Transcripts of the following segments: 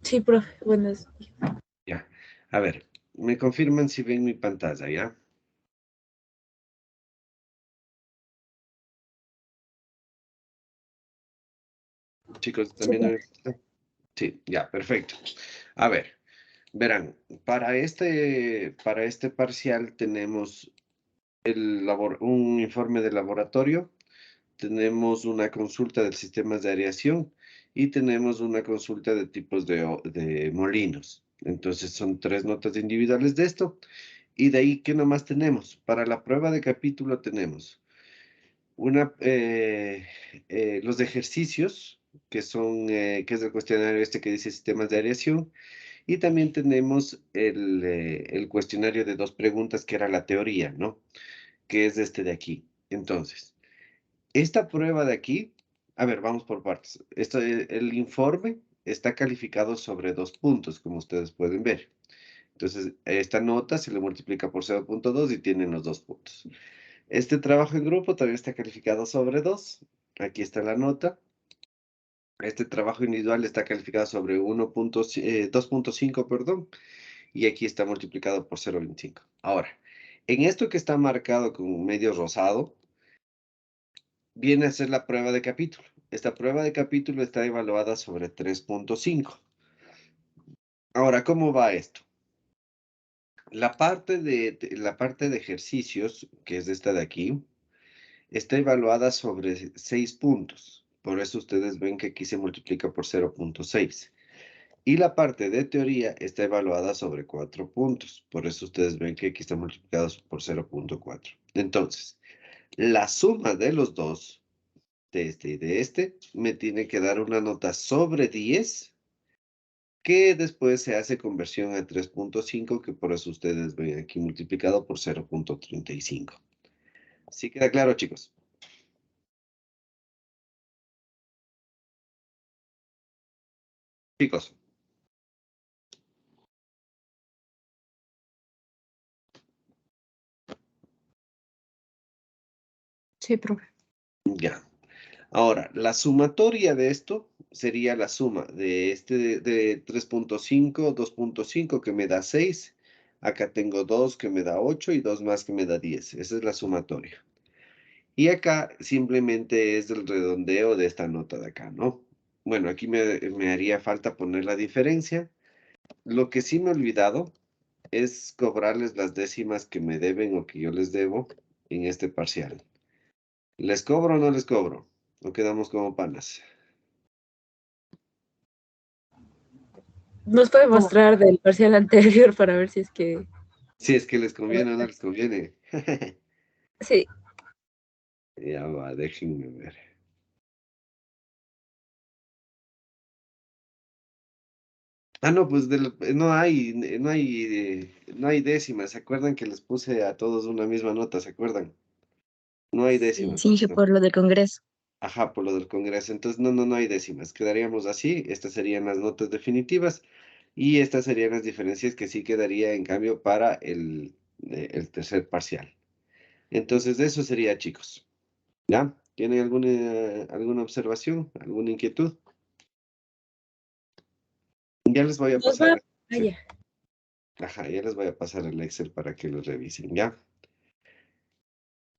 Sí, profe, buenas. Ya. A ver, me confirman si ven mi pantalla, ¿ya? Chicos, Sí, ¿también profe. Sí, ya, perfecto. A ver, verán, para este parcial tenemos un informe de laboratorio, tenemos una consulta de sistemas de aireación y tenemos una consulta de tipos de molinos. Entonces son 3 notas individuales de esto. Y de ahí, ¿qué nomás tenemos? Para la prueba de capítulo tenemos una, los ejercicios, que es el cuestionario este que dice sistemas de aireación, y también tenemos el cuestionario de 2 preguntas, que era la teoría, ¿no? Que es este de aquí. Entonces, esta prueba de aquí, a ver, vamos por partes. El informe está calificado sobre 2 puntos, como ustedes pueden ver. Entonces, esta nota se le multiplica por 0,2 y tienen los 2 puntos. Este trabajo en grupo también está calificado sobre 2. Aquí está la nota. Este trabajo individual está calificado sobre 2,5, perdón, y aquí está multiplicado por 0,25. Ahora, en esto que está marcado con medio rosado, viene a ser la prueba de capítulo. Esta prueba de capítulo está evaluada sobre 3,5. Ahora, ¿cómo va esto? La parte de ejercicios, que es esta de aquí, está evaluada sobre 6 puntos. Por eso ustedes ven que aquí se multiplica por 0,6. Y la parte de teoría está evaluada sobre 4 puntos. Por eso ustedes ven que aquí está multiplicado por 0,4. Entonces, la suma de los dos, de este y de este, me tiene que dar una nota sobre 10, que después se hace conversión a 3,5, que por eso ustedes ven aquí multiplicado por 0,35. ¿Sí queda claro, chicos? Chicos, Sí, profe. ya. Ahora, la sumatoria de esto sería la suma de este de 3,5, 2,5, que me da 6. Acá tengo 2 que me da 8 y 2 más que me da 10. Esa es la sumatoria. Y acá simplemente es el redondeo de esta nota de acá, ¿no? Bueno, aquí me haría falta poner la diferencia. Lo que sí me he olvidado es cobrarles las décimas que me deben o que yo les debo en este parcial. ¿Les cobro o no les cobro? ¿O quedamos como panas? Nos puede ¿Cómo? mostrar del parcial anterior para ver si es que... Si es que les conviene o no les conviene. Sí, Ya va, déjenme ver. Ah, no, pues no hay décimas. ¿Se acuerdan que les puse a todos una misma nota? ¿Se acuerdan? No hay sí. décimas. Sí, dije No. por lo del Congreso. Ajá, por lo del Congreso. Entonces, no hay décimas. Quedaríamos así. Estas serían las notas definitivas. Y estas serían las diferencias que sí quedaría, en cambio, para el tercer parcial. Entonces, de eso sería, chicos. ¿Ya? ¿Tienen alguna observación? ¿Alguna inquietud? Ya les voy a Nos pasar va... el Excel. Vaya. Ajá, ya les voy a pasar el Excel para que lo revisen, ¿ya?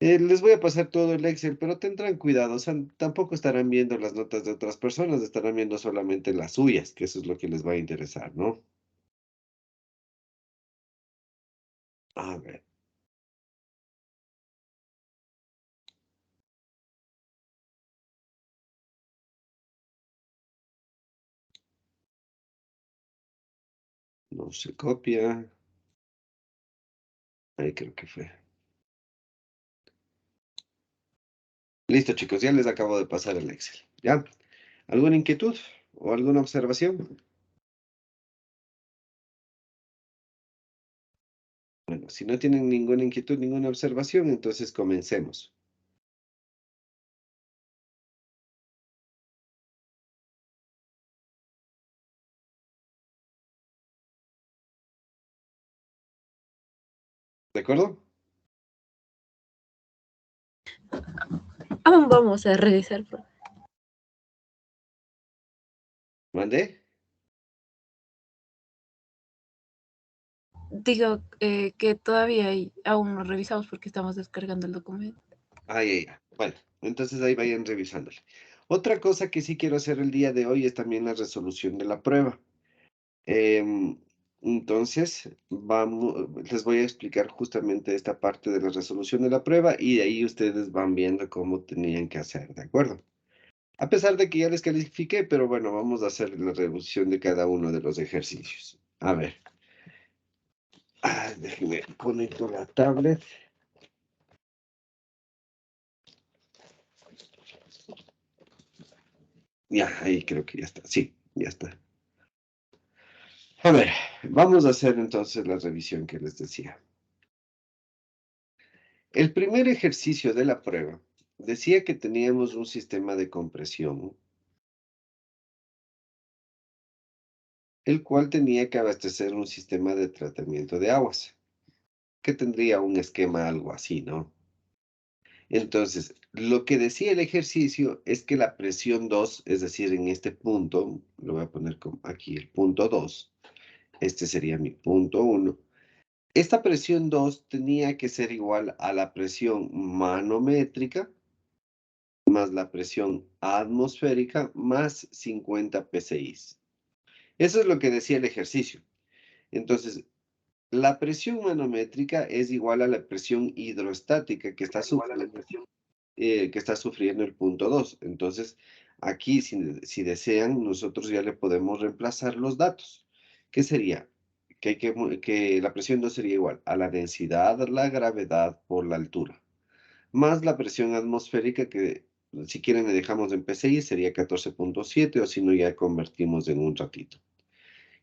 Les voy a pasar todo el Excel, pero tendrán cuidado, o sea, tampoco estarán viendo las notas de otras personas, estarán viendo solamente las suyas, que eso es lo que les va a interesar, ¿no? A ver, no se copia. Ahí creo que fue. Listo, chicos, ya les acabo de pasar el Excel, ¿ya? ¿Alguna inquietud o alguna observación? Bueno, si no tienen ninguna inquietud, ninguna observación, entonces comencemos. ¿De acuerdo? Aún vamos a revisar, profe. ¿Mandé? Digo que todavía aún no revisamos porque estamos descargando el documento. Bueno, entonces ahí vayan revisándole. Otra cosa que sí quiero hacer el día de hoy es también la resolución de la prueba. Em, entonces, les voy a explicar justamente esta parte de la resolución de la prueba y de ahí ustedes van viendo cómo tenían que hacer, ¿de acuerdo? A pesar de que ya les califiqué, pero bueno, vamos a hacer la revisión de cada uno de los ejercicios. A ver. Déjenme conecto la tablet. Ya, ahí creo que ya está. Sí, ya está. A ver, vamos a hacer entonces la revisión que les decía. El primer ejercicio de la prueba decía que teníamos un sistema de compresión, el cual tenía que abastecer un sistema de tratamiento de aguas, que tendría un esquema algo así, ¿no? Entonces, lo que decía el ejercicio es que la presión 2, es decir, en este punto, lo voy a poner como aquí el punto 2, este sería mi punto 1. Esta presión 2 tenía que ser igual a la presión manométrica más la presión atmosférica más 50 psi. Eso es lo que decía el ejercicio. Entonces, la presión manométrica es igual a la presión hidrostática que está sufriendo el punto 2. Entonces, aquí, si desean, nosotros ya le podemos reemplazar los datos. ¿Qué sería? Que la presión 2 sería igual a la densidad, la gravedad por la altura, más la presión atmosférica que, si quieren, le dejamos en PSI, sería 14.7, o si no, ya convertimos en un ratito.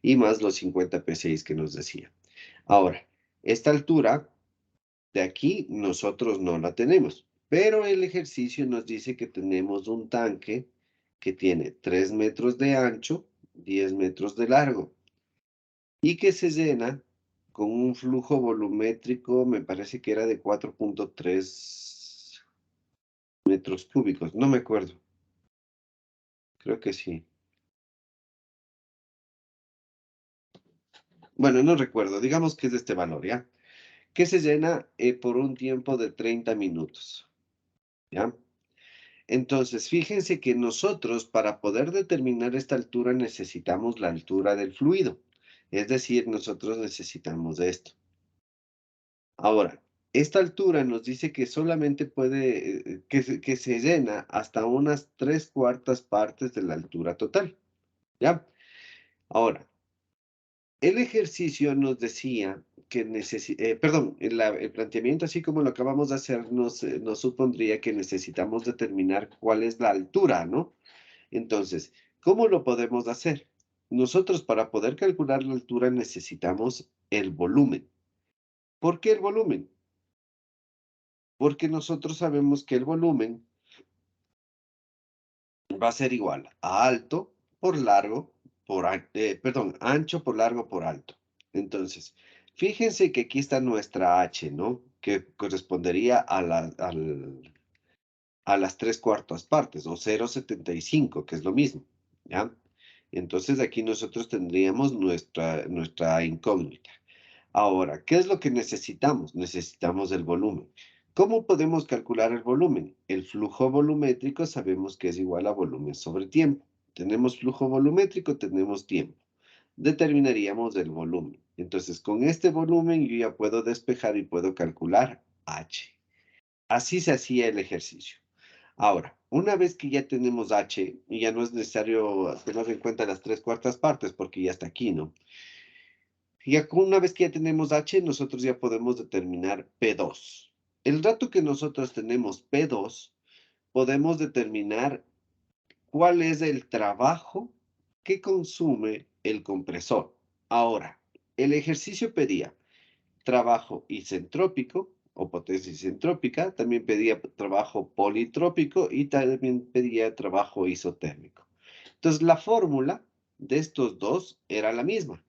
Y más los 50 PSI que nos decía. Ahora, esta altura de aquí nosotros no la tenemos, pero el ejercicio nos dice que tenemos un tanque que tiene 3 metros de ancho, 10 metros de largo, y que se llena con un flujo volumétrico, me parece que era de 4.3 metros cúbicos, no me acuerdo, creo que sí. Bueno, no recuerdo, digamos que es de este valor, ¿ya? Que se llena por un tiempo de 30 minutos, ¿ya? Entonces, fíjense que nosotros para poder determinar esta altura necesitamos la altura del fluido. Es decir, nosotros necesitamos esto. Ahora, esta altura nos dice que solamente puede, que se llena hasta unas 3/4 partes de la altura total. ¿Ya? Ahora, el ejercicio nos decía que perdón, el planteamiento, así como lo acabamos de hacer, nos supondría que necesitamos determinar cuál es la altura, ¿no? Entonces, ¿cómo lo podemos hacer? Nosotros para poder calcular la altura necesitamos el volumen. ¿Por qué el volumen? Porque nosotros sabemos que el volumen va a ser igual a alto por largo, perdón, ancho por largo por alto. Entonces, fíjense que aquí está nuestra H, ¿no? Que correspondería a las 3/4 partes, o 0,75, que es lo mismo, ¿ya? Entonces aquí nosotros tendríamos nuestra incógnita. Ahora, ¿qué es lo que necesitamos? Necesitamos el volumen. ¿Cómo podemos calcular el volumen? El flujo volumétrico sabemos que es igual a volumen sobre tiempo. Tenemos flujo volumétrico, tenemos tiempo. Determinaríamos el volumen. Entonces, con este volumen yo ya puedo despejar y puedo calcular H. Así se hacía el ejercicio. Ahora, una vez que ya tenemos H, y ya no es necesario tener en cuenta las 3/4 partes, porque ya está aquí, ¿no? Una vez que ya tenemos H, nosotros ya podemos determinar P2. El rato que nosotros tenemos P2, podemos determinar cuál es el trabajo que consume el compresor. Ahora, el ejercicio pedía trabajo isentrópico o potencia isentrópica, también pedía trabajo politrópico y también pedía trabajo isotérmico. Entonces, la fórmula de estos dos era la misma.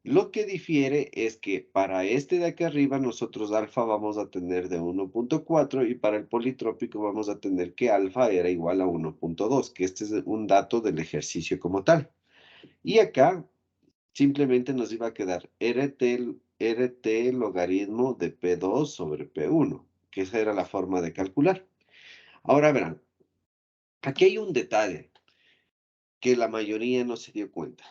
Lo que difiere es que para este de aquí arriba nosotros alfa vamos a tener de 1.4 y para el politrópico vamos a tener que alfa era igual a 1.2, que este es un dato del ejercicio como tal. Y acá simplemente nos iba a quedar RT RT logaritmo de P2 sobre P1, que esa era la forma de calcular. Ahora verán, aquí hay un detalle que la mayoría no se dio cuenta.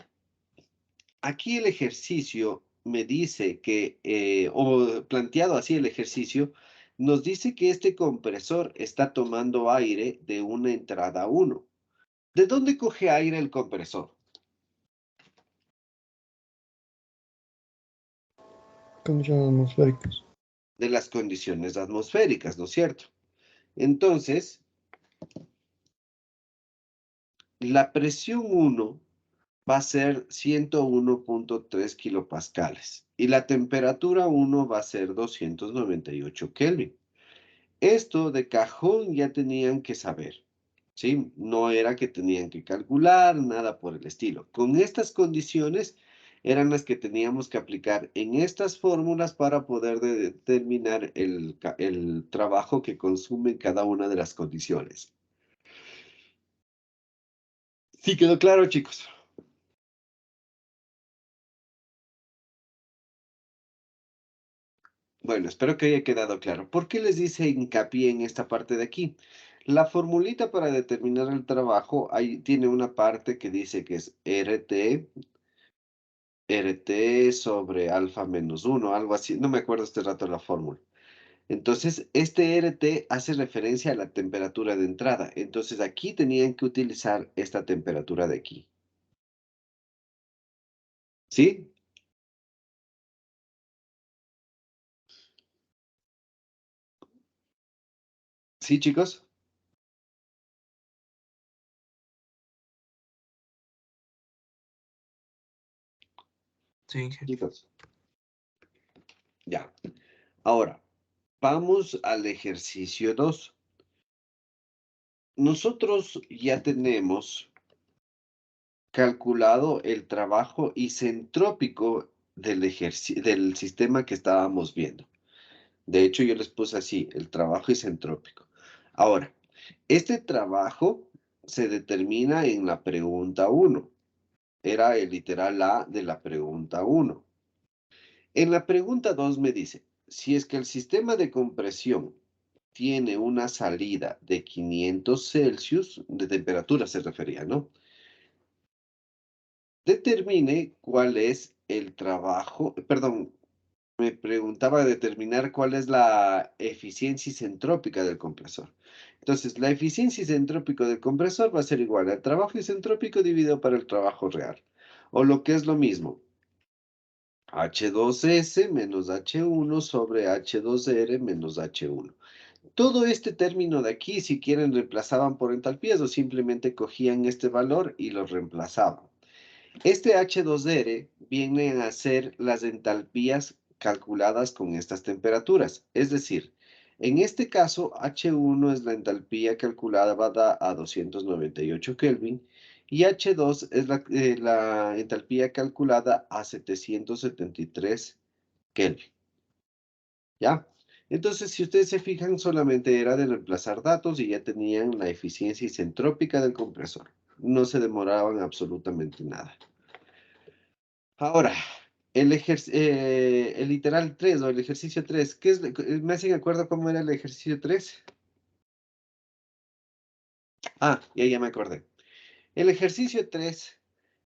Aquí el ejercicio me dice que, o planteado así el ejercicio, nos dice que este compresor está tomando aire de una entrada 1. ¿De dónde coge aire el compresor? Condiciones atmosféricas. De las condiciones atmosféricas, ¿no es cierto? Entonces, la presión 1 va a ser 101.3 kilopascales y la temperatura 1 va a ser 298 Kelvin. Esto de cajón ya tenían que saber, ¿sí? No era que tenían que calcular, nada por el estilo. Con estas condiciones eran las que teníamos que aplicar en estas fórmulas para poder determinar el trabajo que consume cada una de las condiciones. ¿Sí quedó claro, chicos? Bueno, espero que haya quedado claro. ¿Por qué les dice hincapié en esta parte de aquí? La formulita para determinar el trabajo ahí tiene una parte que dice que es RT sobre alfa menos 1, algo así. No me acuerdo este rato la fórmula. Entonces, este RT hace referencia a la temperatura de entrada. Entonces, aquí tenían que utilizar esta temperatura de aquí. ¿Sí? ¿Sí, chicos? Sí. Chicos. Ya. Ahora, vamos al ejercicio 2. Nosotros ya tenemos calculado el trabajo isentrópico del sistema que estábamos viendo. De hecho, yo les puse así, el trabajo isentrópico. Ahora, este trabajo se determina en la pregunta 1. Era el literal A de la pregunta 1. En la pregunta 2 me dice, si es que el sistema de compresión tiene una salida de 500 Celsius, de temperatura se refería, ¿no? Determine cuál es el trabajo, perdón, me preguntaba determinar cuál es la eficiencia isentrópica del compresor. Entonces, la eficiencia isentrópica del compresor va a ser igual al trabajo isentrópico dividido por el trabajo real. O lo que es lo mismo, H2S menos H1 sobre H2R menos H1. Todo este término de aquí, si quieren, reemplazaban por entalpías o simplemente cogían este valor y lo reemplazaban. Este H2R viene a ser las entalpías calculadas con estas temperaturas. Es decir, en este caso, H1 es la entalpía calculada a 298 Kelvin y H2 es la entalpía calculada a 773 Kelvin. ¿Ya? Entonces, si ustedes se fijan, solamente era de reemplazar datos y ya tenían la eficiencia isentrópica del compresor. No se demoraban absolutamente nada. Ahora, el literal 3 o el ejercicio 3, ¿qué es? ¿Me hacen acuerdo cómo era el ejercicio 3? Ah, ya me acordé. El ejercicio 3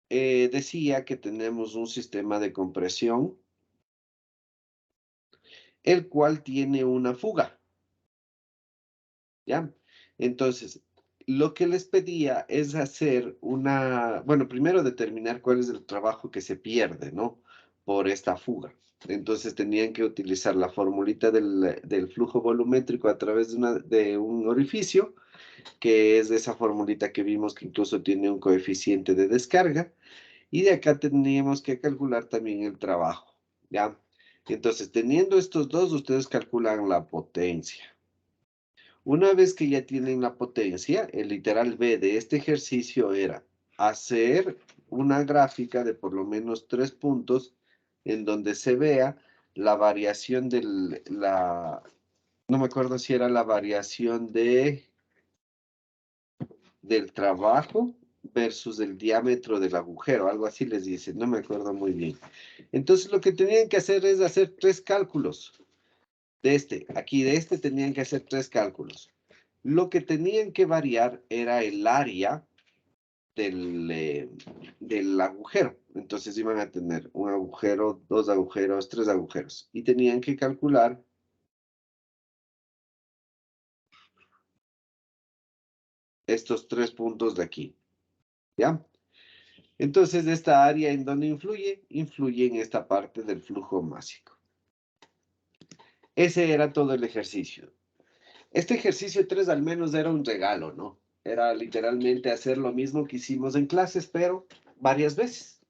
decía que tenemos un sistema de compresión, el cual tiene una fuga, ¿ya? Entonces, lo que les pedía es hacer bueno, primero determinar cuál es el trabajo que se pierde, ¿no? Por esta fuga. Entonces tenían que utilizar la formulita del flujo volumétrico a través de un orificio, que es esa formulita que vimos que incluso tiene un coeficiente de descarga. Y de acá teníamos que calcular también el trabajo, ¿ya? Entonces, teniendo estos dos, ustedes calculan la potencia. Una vez que ya tienen la potencia, el literal B de este ejercicio era hacer una gráfica de por lo menos 3 puntos en donde se vea la variación no me acuerdo si era la variación del trabajo versus el diámetro del agujero, algo así les dice, no me acuerdo muy bien. Entonces lo que tenían que hacer es hacer 3 cálculos. De este, aquí de este tenían que hacer 3 cálculos. Lo que tenían que variar era el área del agujero. Entonces iban a tener un agujero, 2 agujeros, 3 agujeros. Y tenían que calcular estos 3 puntos de aquí. ¿Ya? Entonces, esta área en donde influye, influye en esta parte del flujo másico. Ese era todo el ejercicio. Este ejercicio 3 al menos era un regalo, ¿no? Era literalmente hacer lo mismo que hicimos en clases, pero varias veces.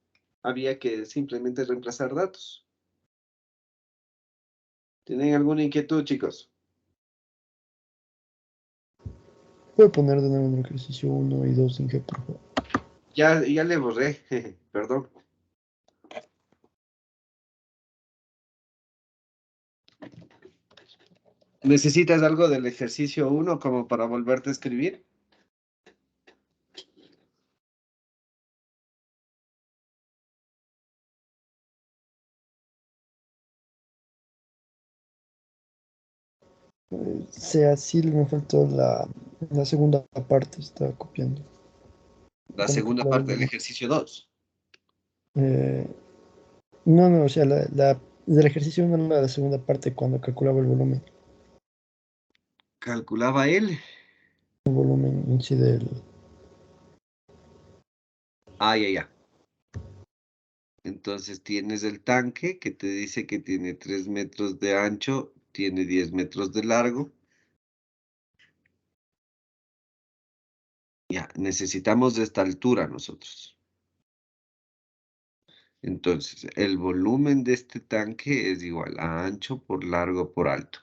Había que simplemente reemplazar datos. ¿Tienen alguna inquietud, chicos? Voy a poner de nuevo en el ejercicio 1 y 2 en G, por favor. Ya le borré, perdón. ¿Necesitas algo del ejercicio 1 como para volverte a escribir? Sea así, me faltó la segunda parte, estaba copiando. La Cuando segunda calculaba el parte del volumen. ejercicio 2. Eh, no, o sea, del ejercicio 1 la segunda parte, cuando calculaba Calculaba él. el volumen en sí del... Ah, ya. Entonces tienes el tanque que te dice que tiene 3 metros de ancho, tiene 10 metros de largo. Ya, necesitamos de esta altura nosotros. Entonces, el volumen de este tanque es igual a ancho por largo por alto.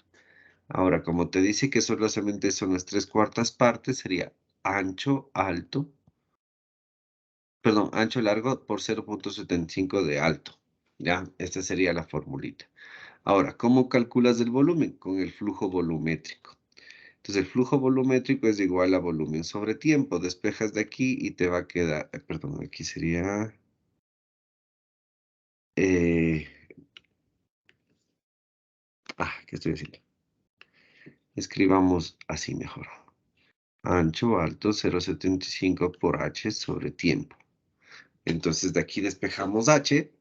Ahora, como te dice que solamente son las 3/4 partes, sería ancho alto, perdón, ancho largo por 0,75 de alto. Ya, esta sería la formulita. Ahora, ¿cómo calculas el volumen? Con el flujo volumétrico. Entonces, el flujo volumétrico es igual a volumen sobre tiempo. Despejas de aquí y te va a quedar, perdón, aquí sería... ¿qué estoy haciendo? Escribamos así mejor. Ancho alto 0,75 por h sobre tiempo. Entonces, de aquí despejamos h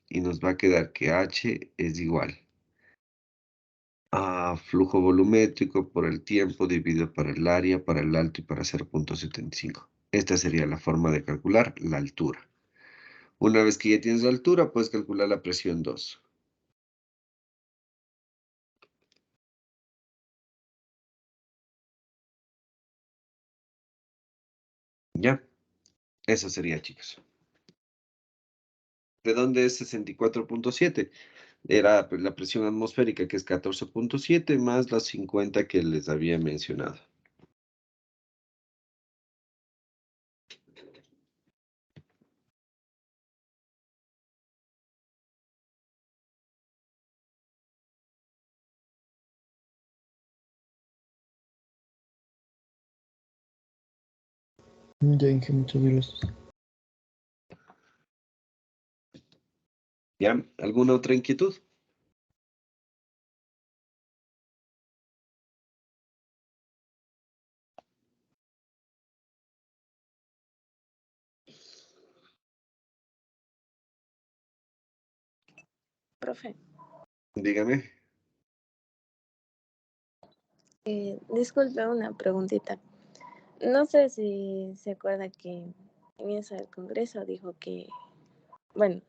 y nos va a quedar que h es igual a flujo volumétrico por el tiempo dividido por el área, para el alto y para 0,75. Esta sería la forma de calcular la altura. Una vez que ya tienes la altura, puedes calcular la presión 2. ¿Ya? Eso sería, chicos. ¿De dónde es 64,7? Era pues, la presión atmosférica, que es 14,7, más las 50 que les había mencionado. Ya dije, muchas gracias. ¿Ya? ¿Alguna otra inquietud? Profe, Dígame. disculpe una preguntita. No sé si se acuerda que en eso del Congreso dijo que, bueno,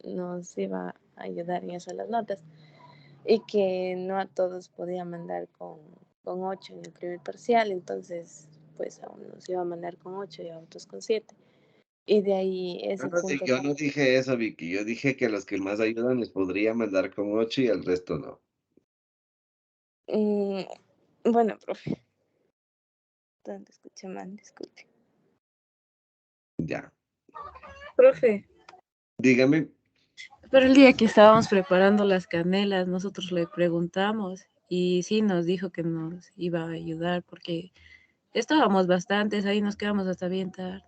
nos iba a ayudar en eso de las notas y que no a todos podía mandar con 8 en el primer parcial, entonces pues a unos iba a mandar con 8 y a otros con 7. Y de ahí ese punto... Yo no dije eso, Vicky. Yo dije que a los que más ayudan les podría mandar con 8 y al resto no. Bueno, profe, tanto escuché mal, disculpe. Ya. Profe, Dígame. pero el día que estábamos preparando las canelas, nosotros le preguntamos y sí nos dijo que nos iba a ayudar porque estábamos bastantes, ahí nos quedamos hasta bien tarde.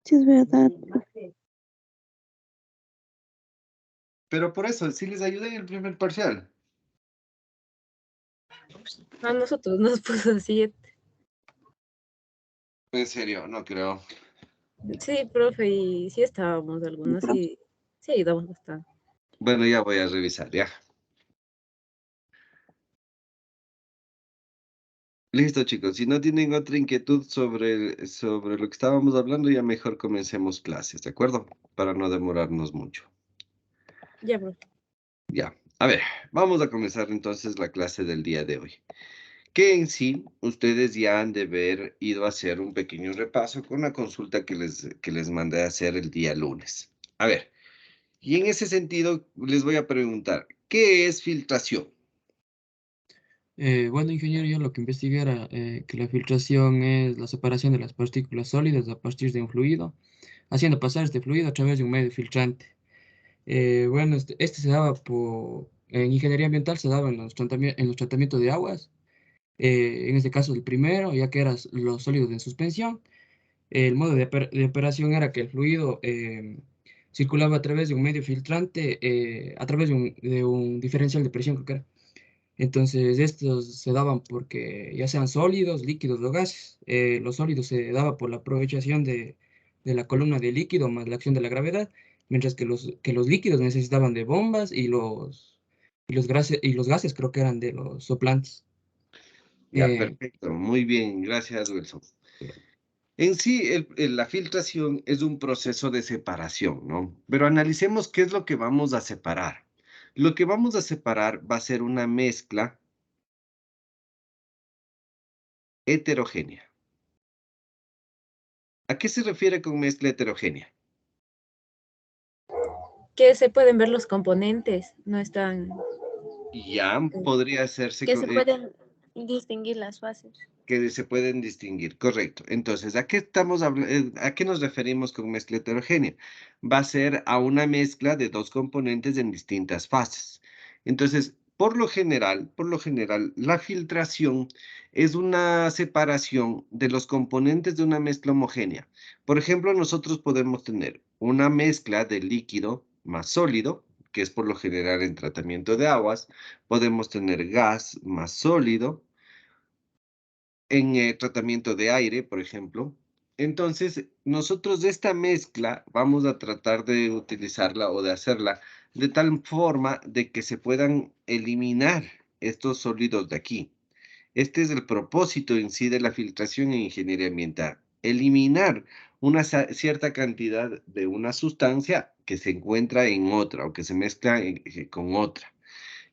Sí, es verdad. Pero por eso, sí les ayudé en el primer parcial. A nosotros nos puso 7. En serio, no creo. Sí, profe, y sí estábamos algunos, sí, sí ayudamos bastante. Bueno, ya voy a revisar, ya. Listo, chicos. Si no tienen otra inquietud sobre lo que estábamos hablando, ya mejor comencemos clases, ¿de acuerdo? Para no demorarnos mucho. Ya, profe. Ya. A ver, vamos a comenzar entonces la clase del día de hoy. Que en sí, ustedes ya han de haber ido a hacer un pequeño repaso con la consulta que les mandé a hacer el día lunes. A ver, y en ese sentido les voy a preguntar, ¿qué es filtración? Bueno, ingeniero, yo lo que investigué era que la filtración es la separación de las partículas sólidas a partir de un fluido, haciendo pasar este fluido a través de un medio filtrante. Bueno, este se daba en ingeniería ambiental se daba en los tratamientos de aguas, en este caso el primero, ya que eran los sólidos en suspensión. El modo de operación era que el fluido circulaba a través de un medio filtrante, a través de un diferencial de presión, creo que era. Entonces, estos se daban porque ya sean sólidos, líquidos o gases. Los sólidos se daba por la aprovechación de la columna de líquido más la acción de la gravedad, mientras que los líquidos necesitaban de bombas y los gases creo que eran de los soplantes. Ya, Eh, perfecto, muy bien, gracias, Wilson. En sí, la filtración es un proceso de separación, ¿no? Pero analicemos qué es lo que vamos a separar. Lo que vamos a separar va a ser una mezcla heterogénea. ¿A qué se refiere con mezcla heterogénea? Que se pueden ver los componentes, no están, Ya podría hacerse Que se pueden distinguir las fases. que se pueden distinguir, correcto. Entonces, ¿a qué nos referimos con mezcla heterogénea? Va a ser a una mezcla de dos componentes en distintas fases. Entonces, por lo general, la filtración es una separación de los componentes de una mezcla homogénea. Por ejemplo, nosotros podemos tener una mezcla de líquido más sólido, que es por lo general en tratamiento de aguas. Podemos tener gas más sólido en tratamiento de aire, por ejemplo. Entonces, nosotros de esta mezcla vamos a tratar de utilizarla o de hacerla de tal forma de que se puedan eliminar estos sólidos de aquí. Este es el propósito en sí de la filtración en ingeniería ambiental. Eliminar una cierta cantidad de una sustancia que se encuentra en otra o que se mezcla con otra.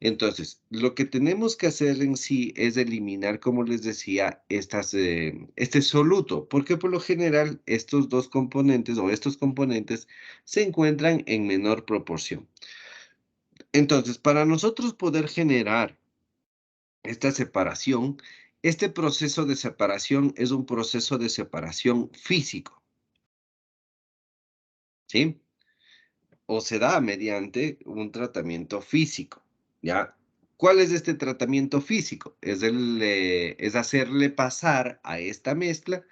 Entonces, lo que tenemos que hacer en sí es eliminar, como les decía, este soluto, porque por lo general estos dos componentes o estos componentes se encuentran en menor proporción. Entonces, para nosotros poder generar esta separación, este proceso de separación es un proceso de separación físico, ¿sí? O se da mediante un tratamiento físico, ¿ya? ¿Cuál es este tratamiento físico? Es hacerle pasar a esta mezcla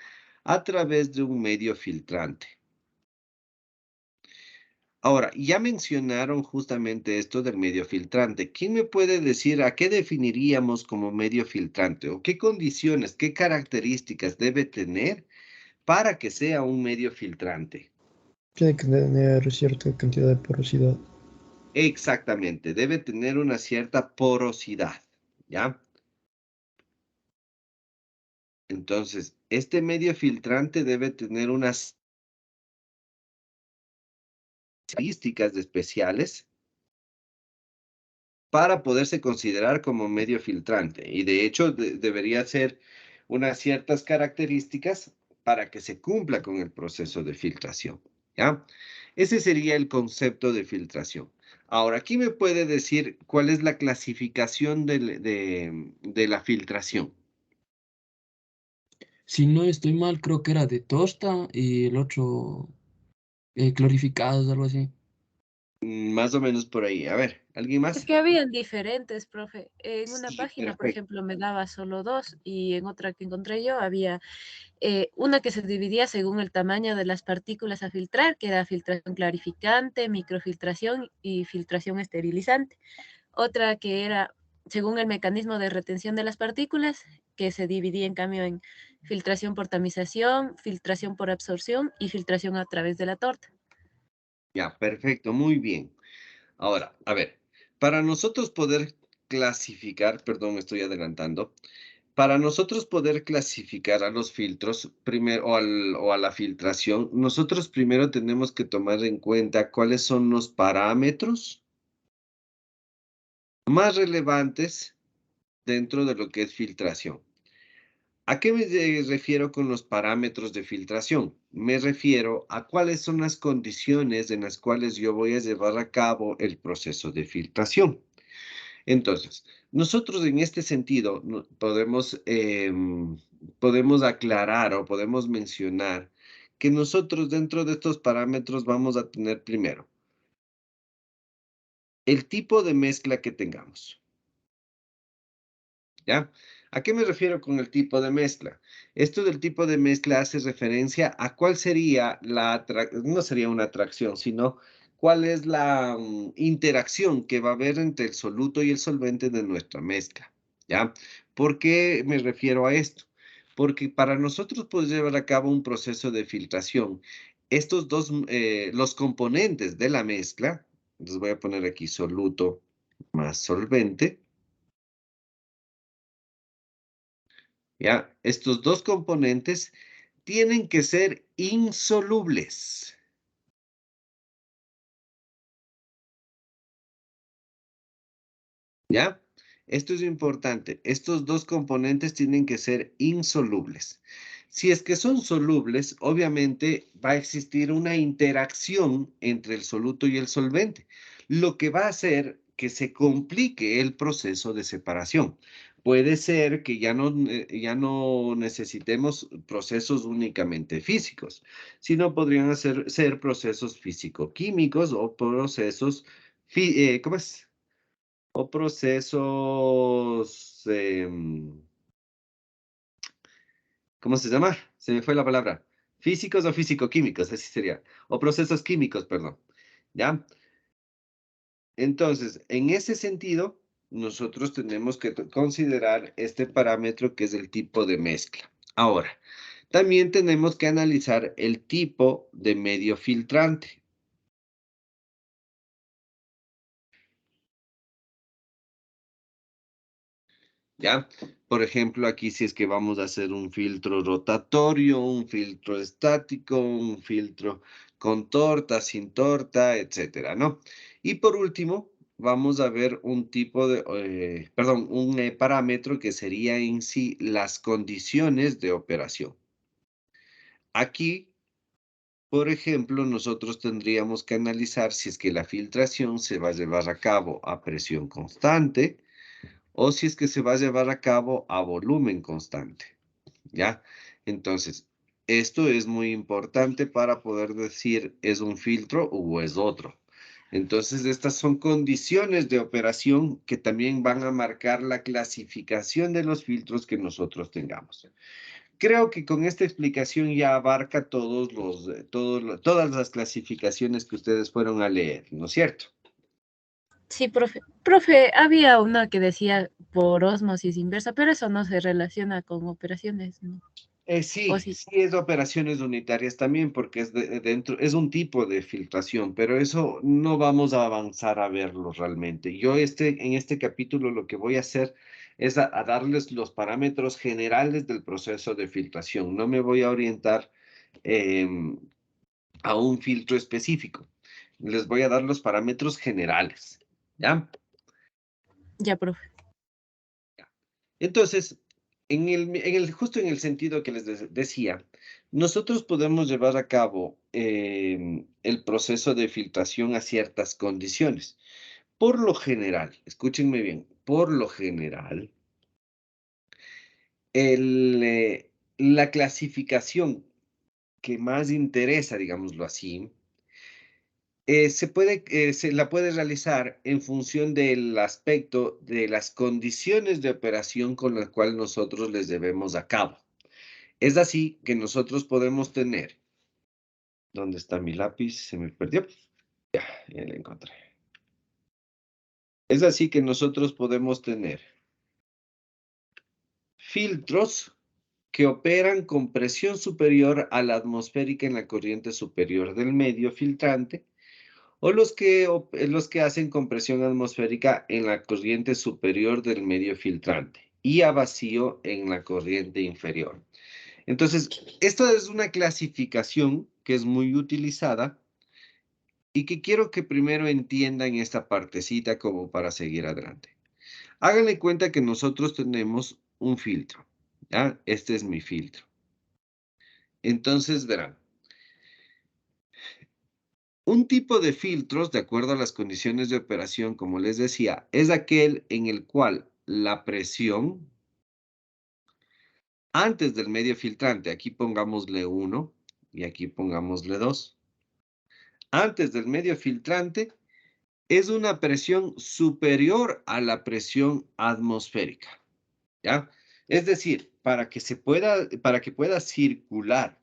a través de un medio filtrante. Ahora, ya mencionaron justamente esto del medio filtrante. ¿Quién me puede decir a qué definiríamos como medio filtrante o qué condiciones, qué características debe tener para que sea un medio filtrante? Tiene que tener cierta cantidad de porosidad. Exactamente, debe tener una cierta porosidad, ¿ya? Entonces, este medio filtrante debe tener unas características especiales para poderse considerar como medio filtrante. Y de hecho, debería ser unas ciertas características para que se cumpla con el proceso de filtración, ¿ya? Ese sería el concepto de filtración. Ahora, ¿quién me puede decir cuál es la clasificación de la filtración? si no estoy mal, creo que era de tosta y el otro clarificados, algo así. Más o menos por ahí. A ver, ¿alguien Es más? que habían diferentes, profe. En una Sí, página, por perfecto. ejemplo, me daba solo dos y en otra que encontré yo había una que se dividía según el tamaño de las partículas a filtrar, que era filtración clarificante, microfiltración y filtración esterilizante. Otra que era según el mecanismo de retención de las partículas, que se dividía en cambio en filtración por tamización, filtración por absorción y filtración a través de la torta. Ya, perfecto, muy bien. Ahora, a ver, para nosotros poder clasificar, perdón, me estoy adelantando, para nosotros poder clasificar a los filtros primero o a la filtración, nosotros primero tenemos que tomar en cuenta cuáles son los parámetros más relevantes dentro de lo que es filtración. ¿A qué me refiero con los parámetros de filtración? Me refiero a cuáles son las condiciones en las cuales yo voy a llevar a cabo el proceso de filtración. Entonces, nosotros en este sentido podemos aclarar o podemos mencionar que nosotros dentro de estos parámetros vamos a tener primero el tipo de mezcla que tengamos. ¿Ya? ¿A qué me refiero con el tipo de mezcla? Esto del tipo de mezcla hace referencia a cuál sería no sería una atracción, sino cuál es la interacción que va a haber entre el soluto y el solvente de nuestra mezcla. ¿Ya? ¿Por qué me refiero a esto? Porque para nosotros poder llevar a cabo un proceso de filtración, estos dos, los componentes de la mezcla, les voy a poner aquí soluto más solvente. ¿Ya? Estos dos componentes tienen que ser insolubles. ¿Ya? Esto es importante. Estos dos componentes tienen que ser insolubles. Si es que son solubles, obviamente va a existir una interacción entre el soluto y el solvente, lo que va a hacer que se complique el proceso de separación. Puede ser que ya no necesitemos procesos únicamente físicos, sino podrían ser procesos físico-químicos o procesos, ¿cómo es? O procesos, ¿cómo se llama? Se me fue la palabra. Físicos o físico-químicos, así sería. O procesos químicos, perdón. ¿Ya? Entonces, en ese sentido, nosotros tenemos que considerar este parámetro que es el tipo de mezcla. Ahora, también tenemos que analizar el tipo de medio filtrante. ¿Ya? Por ejemplo, aquí si es que vamos a hacer un filtro rotatorio, un filtro estático, un filtro con torta, sin torta, etcétera, ¿no? Y por último, vamos a ver un tipo de, perdón, un parámetro que sería en sí las condiciones de operación. Aquí, por ejemplo, nosotros tendríamos que analizar si es que la filtración se va a llevar a cabo a presión constante, o si es que se va a llevar a cabo a volumen constante, ¿ya? Entonces, esto es muy importante para poder decir es un filtro o es otro. Entonces, estas son condiciones de operación que también van a marcar la clasificación de los filtros que nosotros tengamos. Creo que con esta explicación ya abarca todas las clasificaciones que ustedes fueron a leer, ¿no es cierto? Sí, profe. Profe, había una que decía por ósmosis inversa, pero eso no se relaciona con operaciones, ¿no? ¿O Sí, sí? sí es de operaciones unitarias también, porque es dentro, es un tipo de filtración, pero eso no vamos a avanzar a verlo realmente. Yo en este capítulo lo que voy a hacer es a darles los parámetros generales del proceso de filtración. No me voy a orientar em, a un filtro específico. Les voy a dar los parámetros generales, ¿ya? Ya, profe. Entonces, justo en el sentido que les decía, nosotros podemos llevar a cabo el proceso de filtración a ciertas condiciones. Por lo general, escúchenme bien, por lo general, la clasificación que más interesa, digámoslo así, se la puede realizar en función del aspecto de las condiciones de operación con las cuales nosotros les debemos a cabo. Es así que nosotros podemos tener. ¿Dónde está mi lápiz? Se me perdió. Ya la encontré. Es así que nosotros podemos tener filtros que operan con presión superior a la atmosférica en la corriente superior del medio filtrante, o los que hacen compresión atmosférica en la corriente superior del medio filtrante y a vacío en la corriente inferior. Entonces, esta es una clasificación que es muy utilizada y que quiero que primero entiendan esta partecita como para seguir adelante. Háganle cuenta que nosotros tenemos un filtro, ¿ya? Este es mi filtro. Entonces, verán. Un tipo de filtros, de acuerdo a las condiciones de operación, como les decía, es aquel en el cual la presión antes del medio filtrante, aquí pongámosle 1 y aquí pongámosle 2. Antes del medio filtrante es una presión superior a la presión atmosférica, ¿ya? Es decir, para que pueda circular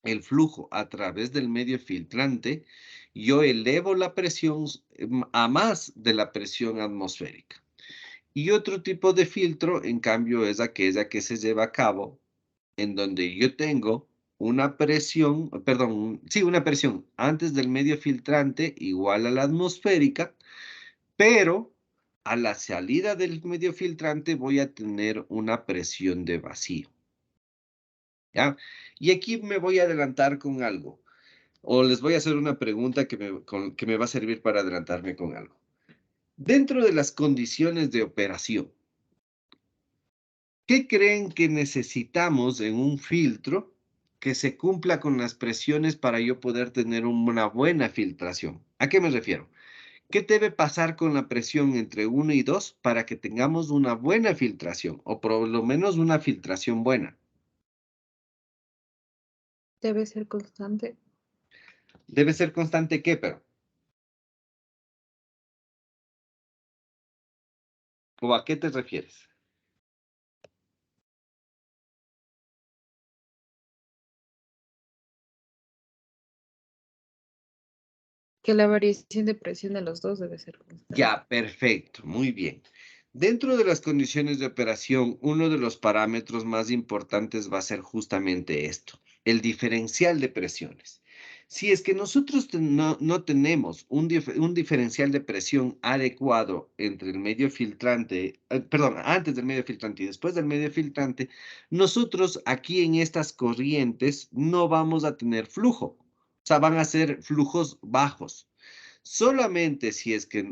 el flujo a través del medio filtrante, yo elevo la presión a más de la presión atmosférica. Y otro tipo de filtro, en cambio, es aquella que se lleva a cabo en donde yo tengo una presión, perdón, sí, una presión antes del medio filtrante igual a la atmosférica, pero a la salida del medio filtrante voy a tener una presión de vacío. ¿Ya? Y aquí me voy a adelantar con algo. O les voy a hacer una pregunta que me va a servir para adelantarme con algo. Dentro de las condiciones de operación, ¿qué creen que necesitamos en un filtro que se cumpla con las presiones para yo poder tener una buena filtración? ¿A qué me refiero? ¿Qué debe pasar con la presión entre 1 y 2 para que tengamos una buena filtración o por lo menos una filtración buena? Debe ser constante. Debe ser constante, ¿qué, pero? ¿O a qué te refieres? Que la variación de presión de los dos debe ser constante. Ya, perfecto, muy bien. Dentro de las condiciones de operación, uno de los parámetros más importantes va a ser justamente esto, el diferencial de presiones. Si es que nosotros no tenemos un diferencial de presión adecuado entre el medio filtrante, perdón, antes del medio filtrante y después del medio filtrante, nosotros aquí en estas corrientes no vamos a tener flujo. O sea, van a ser flujos bajos. Solamente si es que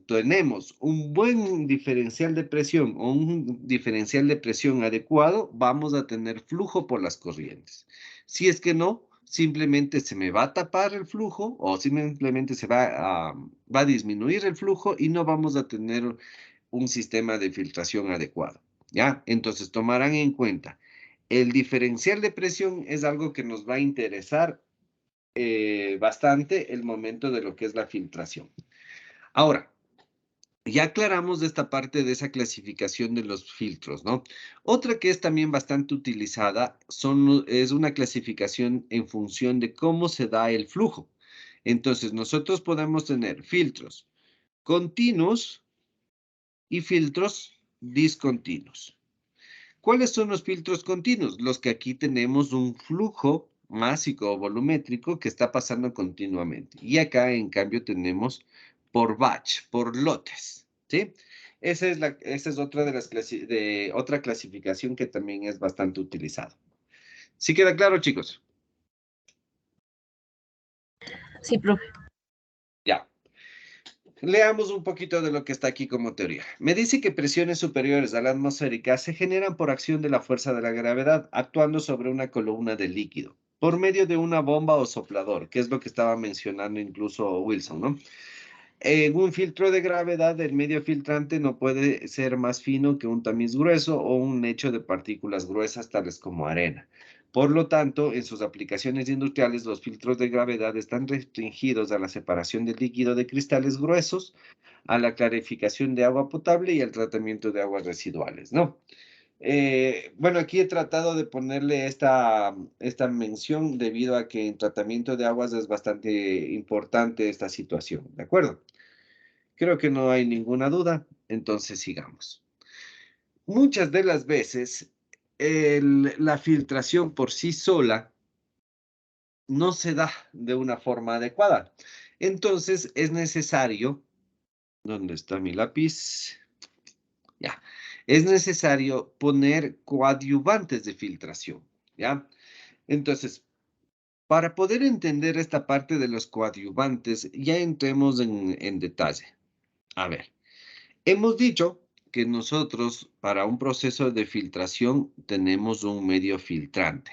tenemos un buen diferencial de presión o un diferencial de presión adecuado, vamos a tener flujo por las corrientes. Si es que no, simplemente se me va a tapar el flujo o simplemente va a disminuir el flujo y no vamos a tener un sistema de filtración adecuado. ¿Ya? Entonces tomarán en cuenta, el diferencial de presión es algo que nos va a interesar bastante el momento de lo que es la filtración. Ahora, ya aclaramos esta parte de esa clasificación de los filtros, ¿no? Otra que es también bastante utilizada es una clasificación en función de cómo se da el flujo. Entonces, nosotros podemos tener filtros continuos y filtros discontinuos. ¿Cuáles son los filtros continuos? Los que aquí tenemos un flujo másico o volumétrico que está pasando continuamente. Y acá, en cambio, tenemos por batch, por lotes, ¿sí? Esa es otra otra clasificación que también es bastante utilizada. ¿Sí queda claro, chicos? Sí, profe. Ya. Leamos un poquito de lo que está aquí como teoría. Me dice que presiones superiores a la atmosférica se generan por acción de la fuerza de la gravedad, actuando sobre una columna de líquido, por medio de una bomba o soplador, que es lo que estaba mencionando incluso Wilson, ¿no? En un filtro de gravedad, el medio filtrante no puede ser más fino que un tamiz grueso o un lecho de partículas gruesas, tales como arena. Por lo tanto, en sus aplicaciones industriales, los filtros de gravedad están restringidos a la separación del líquido de cristales gruesos, a la clarificación de agua potable y al tratamiento de aguas residuales, ¿no? Bueno, aquí he tratado de ponerle esta mención debido a que en tratamiento de aguas es bastante importante esta situación, ¿de acuerdo? Creo que no hay ninguna duda, entonces sigamos. Muchas de las veces, la filtración por sí sola no se da de una forma adecuada. Entonces es necesario, ¿dónde está mi lápiz? Ya, es necesario poner coadyuvantes de filtración, ¿ya? Entonces, para poder entender esta parte de los coadyuvantes, ya entremos en detalle. A ver, hemos dicho que nosotros para un proceso de filtración tenemos un medio filtrante.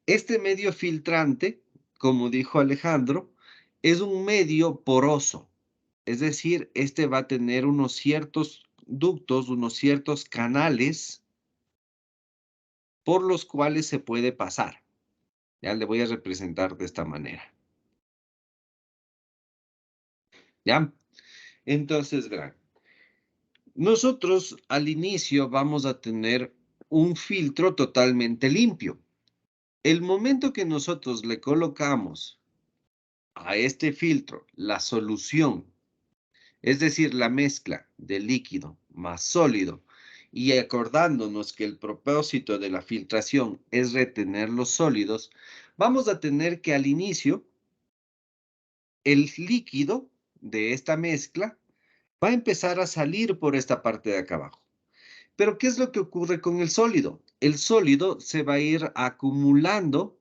Este medio filtrante, como dijo Alejandro, es un medio poroso. Es decir, este va a tener unos ciertos ductos, unos ciertos canales por los cuales se puede pasar. Ya le voy a representar de esta manera. ¿Ya? Entonces, verán. Nosotros al inicio vamos a tener un filtro totalmente limpio. El momento que nosotros le colocamos a este filtro la solución, es decir, la mezcla de líquido más sólido, y acordándonos que el propósito de la filtración es retener los sólidos, vamos a tener que al inicio el líquido de esta mezcla va a empezar a salir por esta parte de acá abajo. Pero ¿qué es lo que ocurre con el sólido? El sólido se va a ir acumulando,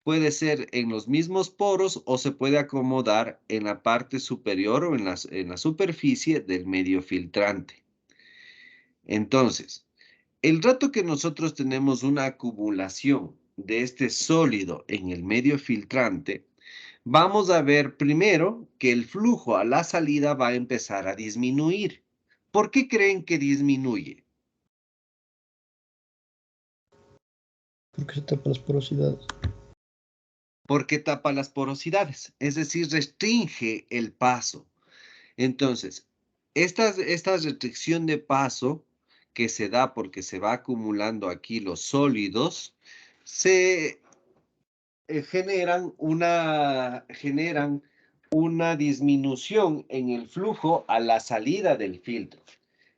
puede ser en los mismos poros o se puede acomodar en la parte superior o en la superficie del medio filtrante. Entonces, el rato que nosotros tenemos una acumulación de este sólido en el medio filtrante, vamos a ver primero que el flujo a la salida va a empezar a disminuir. ¿Por qué creen que disminuye? Porque se tapa las porosidades. Porque tapa las porosidades, es decir, restringe el paso. Entonces, esta restricción de paso que se da porque se va acumulando aquí los sólidos, se generan una disminución en el flujo a la salida del filtro.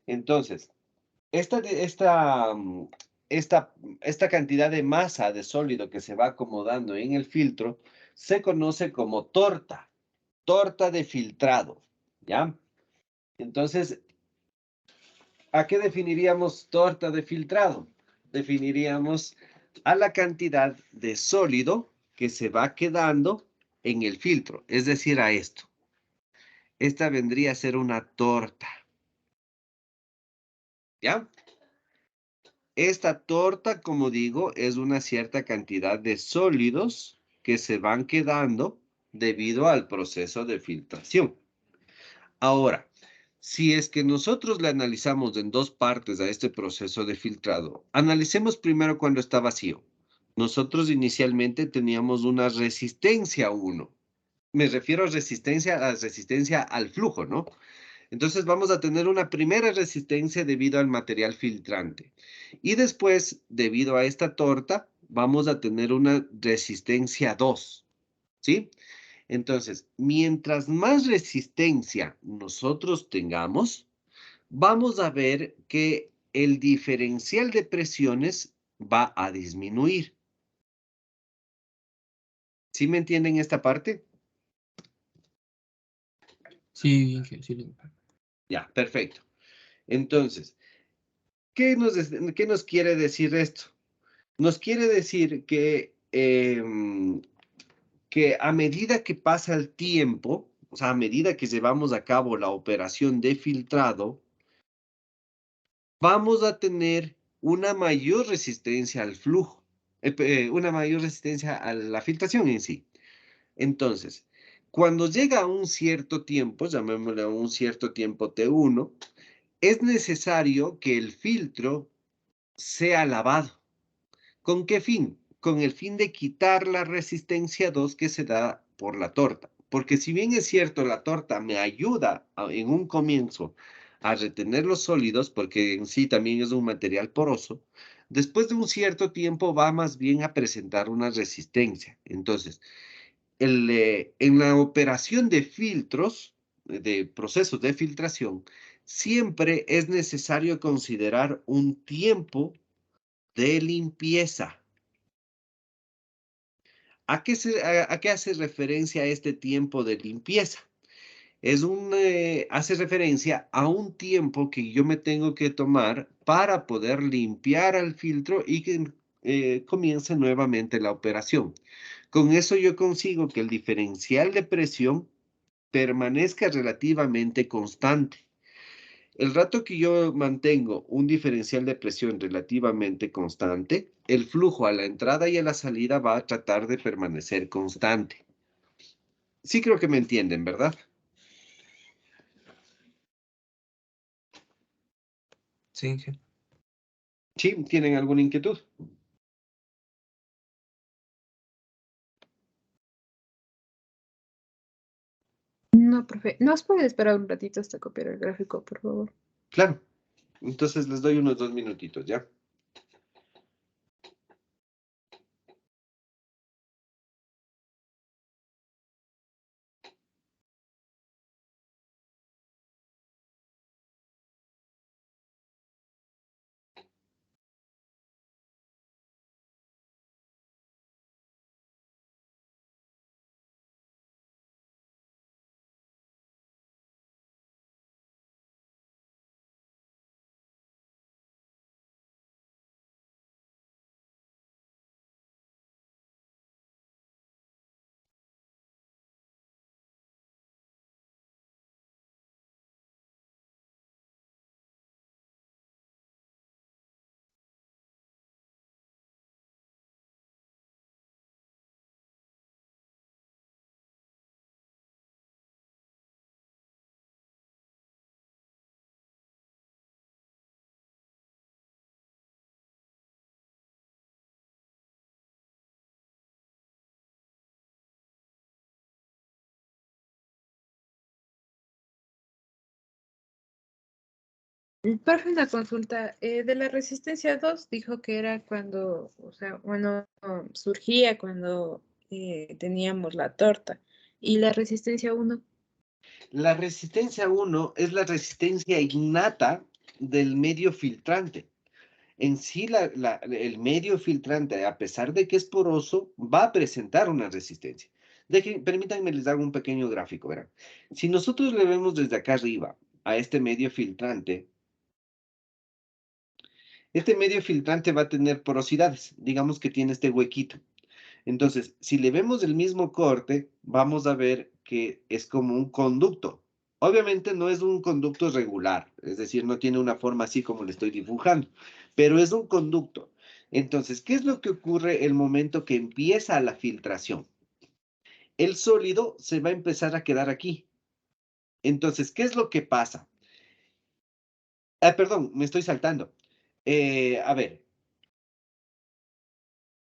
Entonces, esta cantidad de masa de sólido que se va acomodando en el filtro se conoce como torta de filtrado, ¿ya? Entonces, ¿a qué definiríamos torta de filtrado? Definiríamos a la cantidad de sólido que se va quedando en el filtro, es decir, a esto. Esta vendría a ser una torta, ¿ya? Esta torta, como digo, es una cierta cantidad de sólidos que se van quedando debido al proceso de filtración. Ahora, si es que nosotros le analizamos en dos partes a este proceso de filtrado, analicemos primero cuando está vacío. Nosotros inicialmente teníamos una resistencia 1. Me refiero a resistencia al flujo, ¿no? Entonces vamos a tener una primera resistencia debido al material filtrante. Y después, debido a esta torta, vamos a tener una resistencia 2, ¿sí? Entonces, mientras más resistencia nosotros tengamos, vamos a ver que el diferencial de presiones va a disminuir. ¿Sí me entienden esta parte? Sí, sí. Ya, perfecto. Entonces, ¿qué nos quiere decir esto? Nos quiere decir que a medida que pasa el tiempo, o sea, a medida que llevamos a cabo la operación de filtrado, vamos a tener una mayor resistencia al flujo, una mayor resistencia a la filtración en sí. Entonces, cuando llega a un cierto tiempo, llamémosle a un cierto tiempo T1, es necesario que el filtro sea lavado. ¿Con qué fin? Con el fin de quitar la resistencia 2 que se da por la torta. Porque si bien es cierto, la torta me ayuda en un comienzo a retener los sólidos, porque en sí también es un material poroso, después de un cierto tiempo va más bien a presentar una resistencia. Entonces, en la operación de filtros, de procesos de filtración, siempre es necesario considerar un tiempo de limpieza. ¿A qué hace referencia este tiempo de limpieza? Hace referencia a un tiempo que yo me tengo que tomar para poder limpiar al filtro y que comience nuevamente la operación. Con eso yo consigo que el diferencial de presión permanezca relativamente constante. El rato que yo mantengo un diferencial de presión relativamente constante, el flujo a la entrada y a la salida va a tratar de permanecer constante. Sí creo que me entienden, ¿verdad? Sí, sí. ¿Sí? ¿Tienen alguna inquietud? No, profe. ¿Nos puede esperar un ratito hasta copiar el gráfico, por favor? Claro. Entonces les doy unos 2 minutitos, ¿ya? Profe, una consulta. De la resistencia 2 dijo que era cuando, o sea, bueno, surgía cuando teníamos la torta. ¿Y la resistencia 1? La resistencia 1 es la resistencia innata del medio filtrante. En sí, el medio filtrante, a pesar de que es poroso, va a presentar una resistencia. Permítanme les hago un pequeño gráfico, verán. Si nosotros le vemos desde acá arriba a este medio filtrante va a tener porosidades. Digamos que tiene este huequito. Entonces, si le vemos el mismo corte, vamos a ver que es como un conducto. Obviamente no es un conducto regular, es decir, no tiene una forma así como le estoy dibujando, pero es un conducto. Entonces, ¿qué es lo que ocurre el momento que empieza la filtración? El sólido se va a empezar a quedar aquí. Entonces, ¿qué es lo que pasa? Perdón, me estoy saltando. A ver,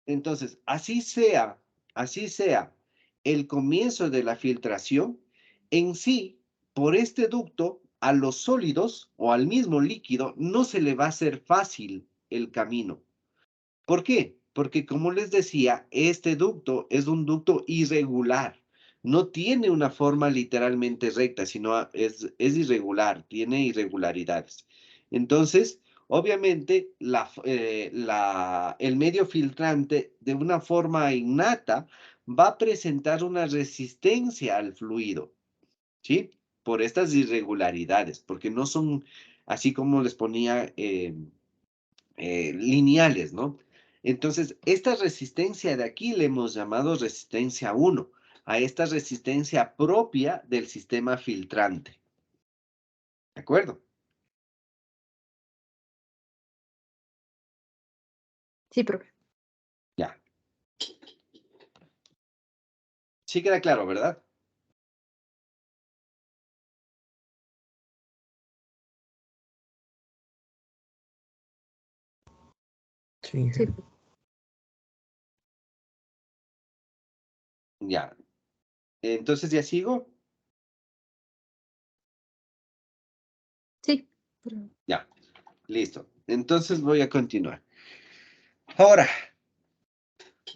entonces, así sea el comienzo de la filtración, en sí, por este ducto, a los sólidos o al mismo líquido no se le va a hacer fácil el camino. ¿Por qué? Porque como les decía, este ducto es un ducto irregular. No tiene una forma literalmente recta, sino es irregular, tiene irregularidades. Entonces, obviamente, el medio filtrante, de una forma innata, va a presentar una resistencia al fluido, ¿sí? Por estas irregularidades, porque no son, así como les ponía, lineales, ¿no? Entonces, esta resistencia de aquí le hemos llamado resistencia 1, a esta resistencia propia del sistema filtrante. ¿De acuerdo? Sí, profe. Ya. Sí queda claro, ¿verdad? Sí. Sí. Ya. Entonces, ¿ya sigo? Sí. Pero- Ya. Listo. Entonces voy a continuar. Ahora,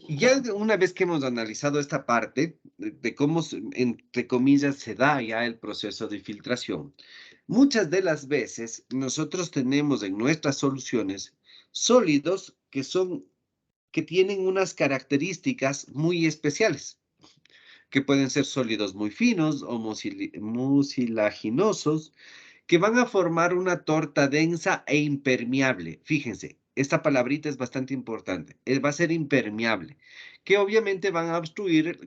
ya una vez que hemos analizado esta parte de cómo, entre comillas, se da ya el proceso de filtración, muchas de las veces nosotros tenemos en nuestras soluciones sólidos que tienen unas características muy especiales, que pueden ser sólidos muy finos o mucilaginosos, que van a formar una torta densa e impermeable. Fíjense, esta palabrita es bastante importante. Va a ser impermeable, que obviamente van a obstruir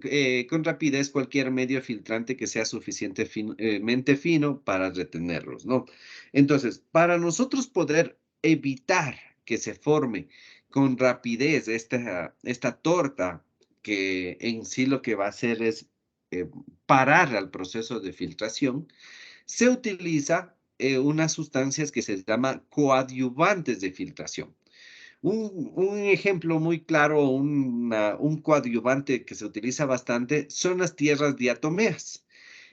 con rapidez cualquier medio filtrante que sea suficientemente fino para retenerlos, ¿no? Entonces, para nosotros poder evitar que se forme con rapidez esta torta, que en sí lo que va a hacer es parar al proceso de filtración, se utiliza unas sustancias que se llaman coadyuvantes de filtración. Un ejemplo muy claro, un coadyuvante que se utiliza bastante son las tierras diatomeas.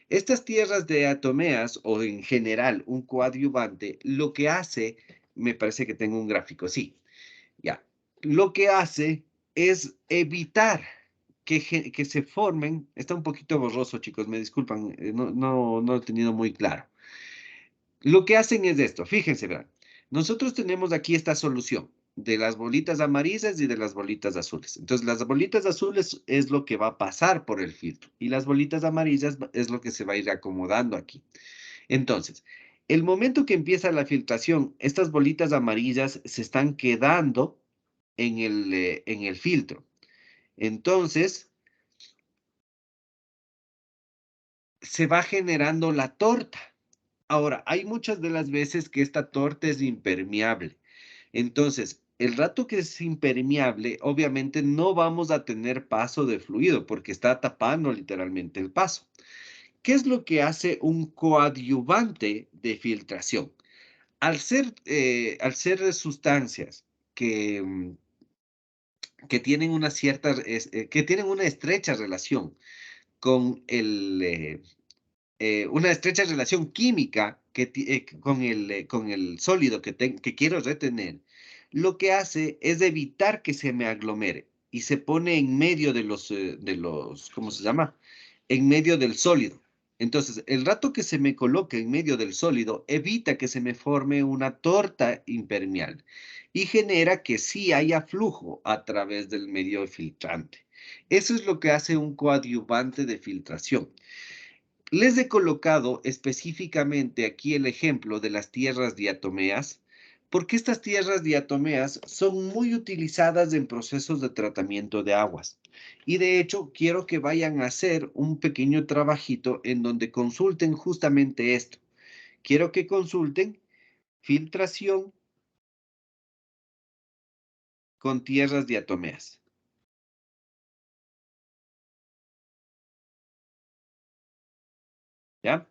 Estas tierras diatomeas, o en general un coadyuvante, lo que hace, me parece que tengo un gráfico, sí, ya, lo que hace es evitar que se formen, está un poquito borroso, chicos, me disculpan, no lo he tenido muy claro. Lo que hacen es esto, fíjense, vean. Nosotros tenemos aquí esta solución de las bolitas amarillas y de las bolitas azules. Entonces, las bolitas azules es lo que va a pasar por el filtro y las bolitas amarillas es lo que se va a ir acomodando aquí. Entonces, el momento que empieza la filtración, estas bolitas amarillas se están quedando en el filtro. Entonces, se va generando la torta. Ahora, hay muchas de las veces que esta torta es impermeable. Entonces, el rato que es impermeable, obviamente no vamos a tener paso de fluido porque está tapando literalmente el paso. ¿Qué es lo que hace un coadyuvante de filtración? Al ser sustancias que tienen que tienen una estrecha relación con una estrecha relación química con el sólido que quiero retener, lo que hace es evitar que se me aglomere y se pone en medio ¿cómo se llama? En medio del sólido. Entonces, el rato que se me coloque en medio del sólido, evita que se me forme una torta impermeable y genera que sí haya flujo a través del medio filtrante. Eso es lo que hace un coadyuvante de filtración. Les he colocado específicamente aquí el ejemplo de las tierras diatomeas, porque estas tierras diatomeas son muy utilizadas en procesos de tratamiento de aguas. Y de hecho, quiero que vayan a hacer un pequeño trabajito en donde consulten justamente esto. Quiero que consulten filtración con tierras diatomeas. ¿Ya?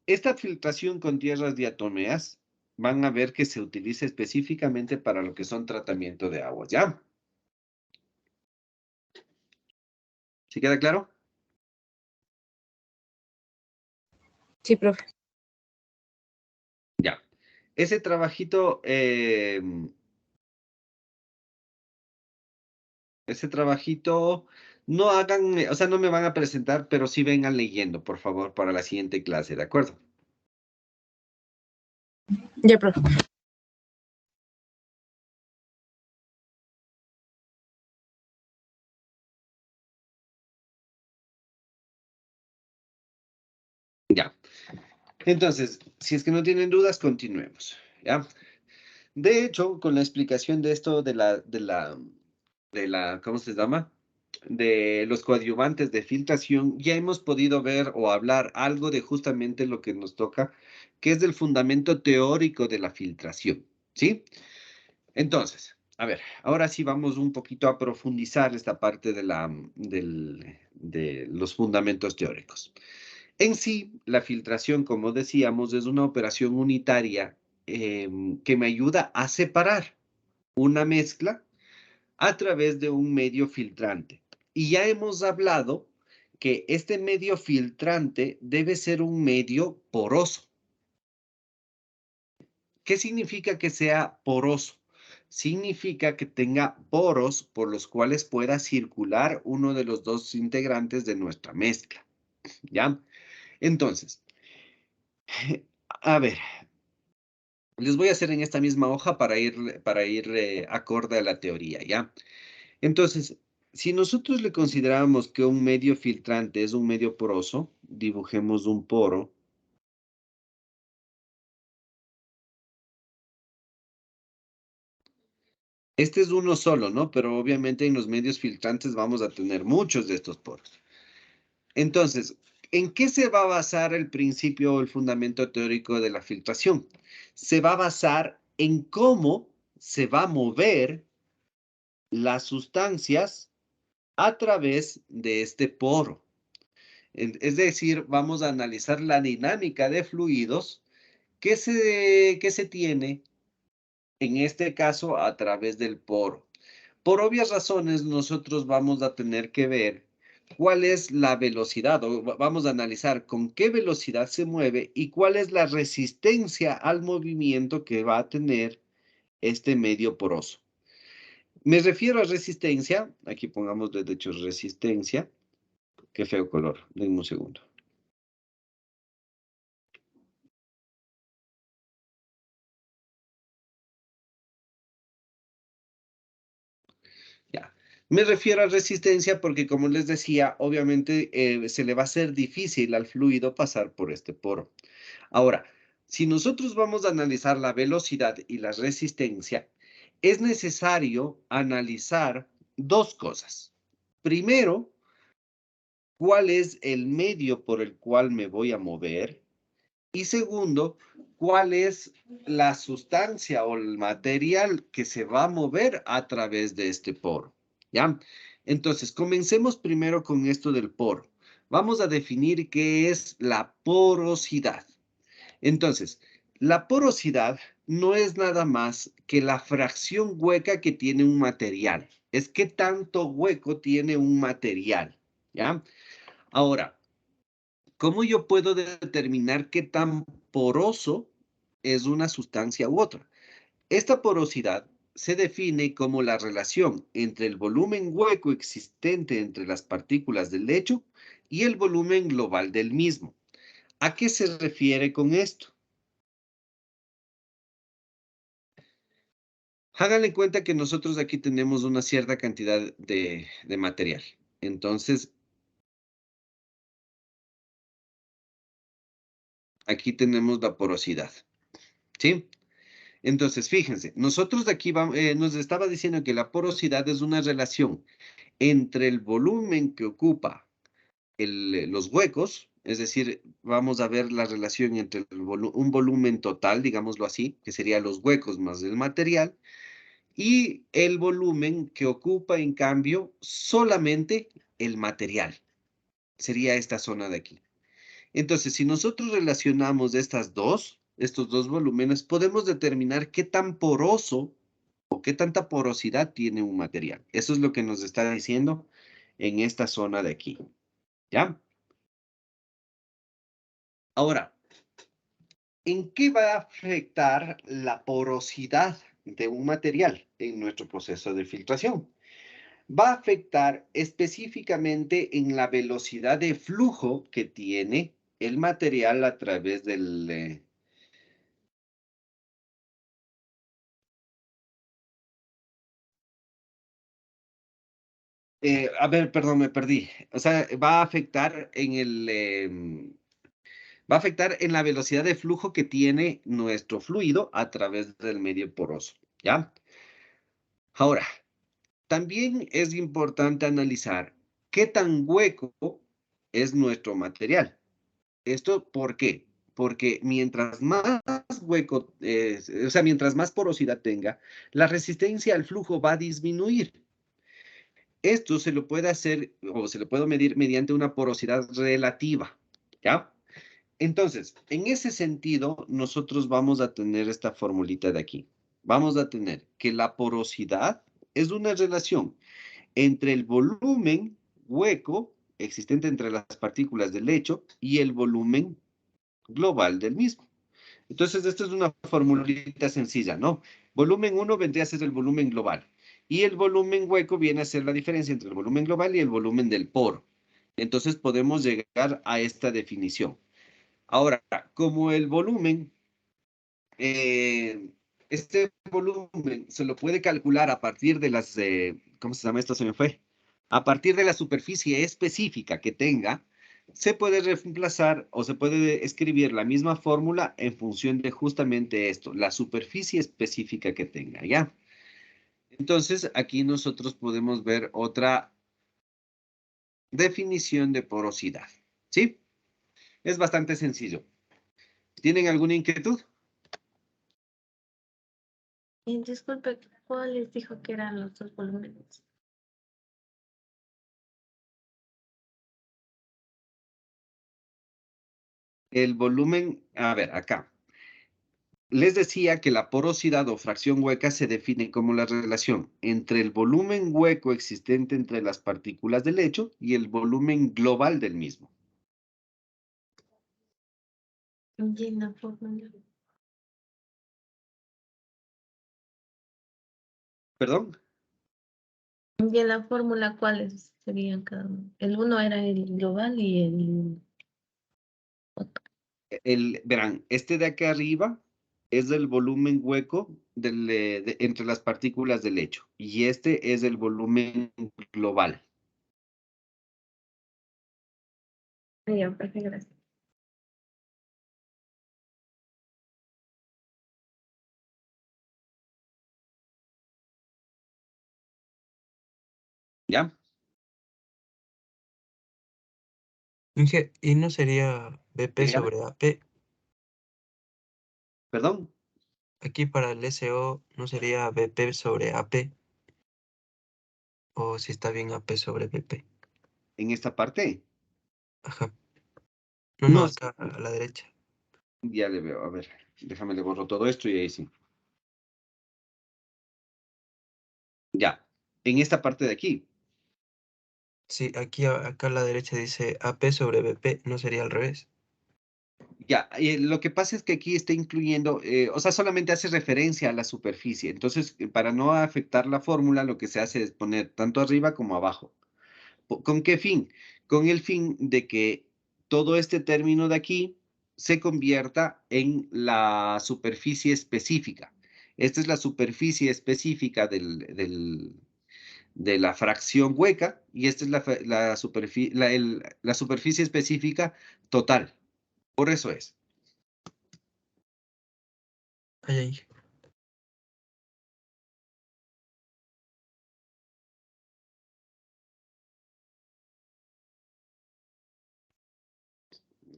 Esta filtración con tierras diatomeas van a ver que se utiliza específicamente para lo que son tratamiento de aguas, ¿ya? ¿Sí queda claro? Sí, profe. Ya. Ese trabajito, no hagan, o sea, no me van a presentar, pero sí vengan leyendo, por favor, para la siguiente clase, ¿de acuerdo? Ya, profe. Ya. Entonces, si es que no tienen dudas, continuemos, ¿ya? De hecho, con la explicación de esto ¿cómo se llama? De los coadyuvantes de filtración, ya hemos podido ver o hablar algo de justamente lo que nos toca, que es del fundamento teórico de la filtración, ¿sí? Entonces, a ver, ahora sí vamos un poquito a profundizar esta parte de los fundamentos teóricos. En sí, la filtración, como decíamos, es una operación unitaria que me ayuda a separar una mezcla a través de un medio filtrante. Y ya hemos hablado que este medio filtrante debe ser un medio poroso. ¿Qué significa que sea poroso? Significa que tenga poros por los cuales pueda circular uno de los dos integrantes de nuestra mezcla. ¿Ya? Entonces, a ver, les voy a hacer en esta misma hoja para ir acorde a la teoría, ¿ya? Entonces, si nosotros le consideramos que un medio filtrante es un medio poroso, dibujemos un poro. Este es uno solo, ¿no? Pero obviamente en los medios filtrantes vamos a tener muchos de estos poros. Entonces, ¿en qué se va a basar el principio o el fundamento teórico de la filtración? Se va a basar en cómo se va a mover las sustancias a través de este poro. Es decir, vamos a analizar la dinámica de fluidos que se tiene, en este caso, a través del poro. Por obvias razones, nosotros vamos a tener que ver cuál es la velocidad, o vamos a analizar con qué velocidad se mueve y cuál es la resistencia al movimiento que va a tener este medio poroso. Me refiero a resistencia, aquí pongamos de hecho resistencia. Qué feo color, denme un segundo. Ya. Me refiero a resistencia porque, como les decía, obviamente se le va a hacer difícil al fluido pasar por este poro. Ahora, si nosotros vamos a analizar la velocidad y la resistencia, es necesario analizar dos cosas. Primero, ¿cuál es el medio por el cual me voy a mover? Y segundo, ¿cuál es la sustancia o el material que se va a mover a través de este poro? ¿Ya? Entonces, comencemos primero con esto del poro. Vamos a definir qué es la porosidad. Entonces, la porosidad no es nada más que la fracción hueca que tiene un material. Es qué tanto hueco tiene un material, ¿ya? Ahora, ¿cómo yo puedo determinar qué tan poroso es una sustancia u otra? Esta porosidad se define como la relación entre el volumen hueco existente entre las partículas del lecho y el volumen global del mismo. ¿A qué se refiere con esto? Háganle cuenta que nosotros aquí tenemos una cierta cantidad de material. Entonces, aquí tenemos la porosidad, ¿sí? Entonces, fíjense, nosotros de aquí nos estaba diciendo que la porosidad es una relación entre el volumen que ocupa los huecos, es decir, vamos a ver la relación entre un volumen total, digámoslo así, que sería los huecos más el material, y el volumen que ocupa, en cambio, solamente el material. Sería esta zona de aquí. Entonces, si nosotros relacionamos estos dos volúmenes, podemos determinar qué tan poroso o qué tanta porosidad tiene un material. Eso es lo que nos está diciendo en esta zona de aquí. ¿Ya? Ahora, ¿en qué va a afectar la porosidad de un material en nuestro proceso de filtración? Va a afectar específicamente en la velocidad de flujo que tiene el material a través del... a ver, perdón, me perdí. O sea, va a afectar va a afectar en la velocidad de flujo que tiene nuestro fluido a través del medio poroso, ¿ya? Ahora, también es importante analizar qué tan hueco es nuestro material. ¿Esto por qué? Porque mientras más hueco, o sea, mientras más porosidad tenga, la resistencia al flujo va a disminuir. Esto se lo puede hacer o se lo puede medir mediante una porosidad relativa, ¿ya? Entonces, en ese sentido, nosotros vamos a tener esta formulita de aquí. Vamos a tener que la porosidad es una relación entre el volumen hueco existente entre las partículas del lecho y el volumen global del mismo. Entonces, esto es una formulita sencilla, ¿no? Volumen 1 vendría a ser el volumen global. Y el volumen hueco viene a ser la diferencia entre el volumen global y el volumen del poro. Entonces, podemos llegar a esta definición. Ahora, como el volumen, este volumen se lo puede calcular a partir de las, ¿cómo se llama esto? Se me fue. A partir de la superficie específica que tenga, se puede reemplazar o se puede escribir la misma fórmula en función de justamente esto, la superficie específica que tenga, ¿ya? Entonces, aquí nosotros podemos ver otra definición de porosidad, ¿sí? Es bastante sencillo. ¿Tienen alguna inquietud? Y disculpe, ¿cuál les dijo que eran los dos volúmenes? El volumen, a ver, acá. Les decía que la porosidad o fracción hueca se define como la relación entre el volumen hueco existente entre las partículas del lecho y el volumen global del mismo. Y en la fórmula. ¿Perdón? Y en la fórmula, ¿cuáles serían cada uno? El uno era el global y el otro. Verán, este de acá arriba es el volumen hueco entre las partículas del lecho y este es el volumen global. Ya, perfecto, gracias. ¿Ya? Inge, ¿y no sería BP Dígame. sobre AP? ¿Perdón? Aquí para el SO no sería BP sobre AP, o si está bien AP sobre BP. En esta parte. Ajá. No, No, sí, acá a la derecha. ya le veo. A ver, déjame le borro todo esto y ahí sí. Ya. En esta parte de aquí. Sí, aquí acá a la derecha dice AP sobre BP, ¿no sería al revés? Ya, lo que pasa es que aquí está incluyendo, o sea, solamente hace referencia a la superficie. Entonces, para no afectar la fórmula, lo que se hace es poner tanto arriba como abajo. ¿Con qué fin? Con el fin de que todo este término de aquí se convierta en la superficie específica. Esta es la superficie específica de la fracción hueca y esta es la superficie específica total. Por eso es. Ay, ay.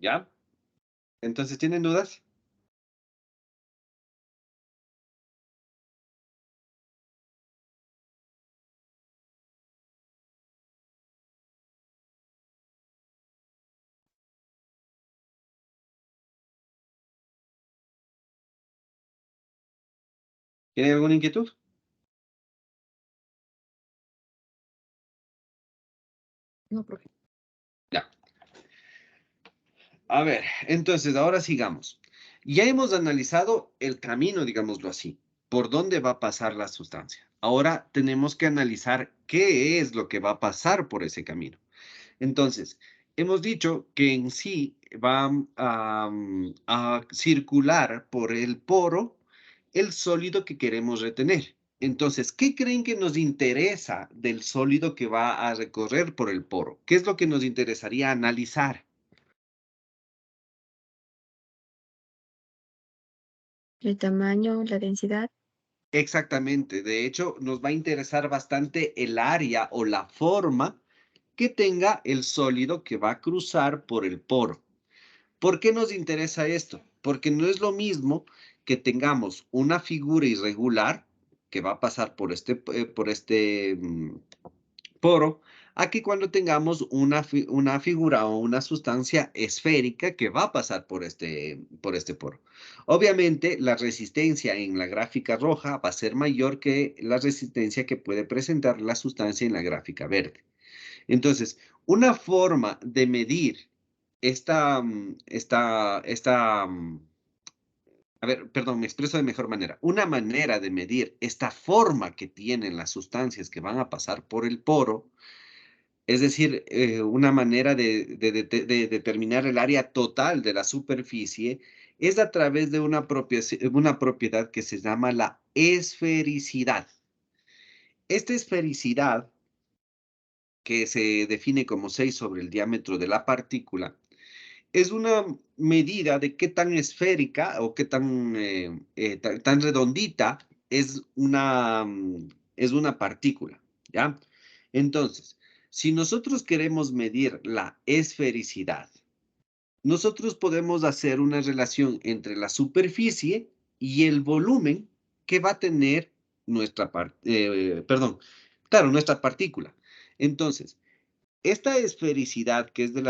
¿Ya? Entonces, ¿tienen dudas? ¿Tienen alguna inquietud? No, profe. Ya. A ver, entonces ahora sigamos. Ya hemos analizado el camino, digámoslo así, por dónde va a pasar la sustancia. Ahora tenemos que analizar qué es lo que va a pasar por ese camino. Entonces, hemos dicho que en sí va a circular por el poro el sólido que queremos retener. Entonces, ¿qué creen que nos interesa del sólido que va a recorrer por el poro? ¿Qué es lo que nos interesaría analizar? El tamaño, la densidad. Exactamente. De hecho, nos va a interesar bastante el área o la forma que tenga el sólido que va a cruzar por el poro. ¿Por qué nos interesa esto? Porque no es lo mismo que tengamos una figura irregular que va a pasar por poro, a que cuando tengamos una figura o una sustancia esférica que va a pasar por este poro. Obviamente, la resistencia en la gráfica roja va a ser mayor que la resistencia que puede presentar la sustancia en la gráfica verde. Entonces, una forma de medir a ver, perdón, me expreso de mejor manera. Una manera de medir esta forma que tienen las sustancias que van a pasar por el poro, es decir, una manera de determinar el área total de la superficie, es a través de una propiedad que se llama la esfericidad. Esta esfericidad, que se define como 6 sobre el diámetro de la partícula, es una medida de qué tan esférica o qué tan redondita es una partícula, ¿ya? Entonces, si nosotros queremos medir la esfericidad, nosotros podemos hacer una relación entre la superficie y el volumen que va a tener nuestra partícula. Entonces, esta esfericidad que es de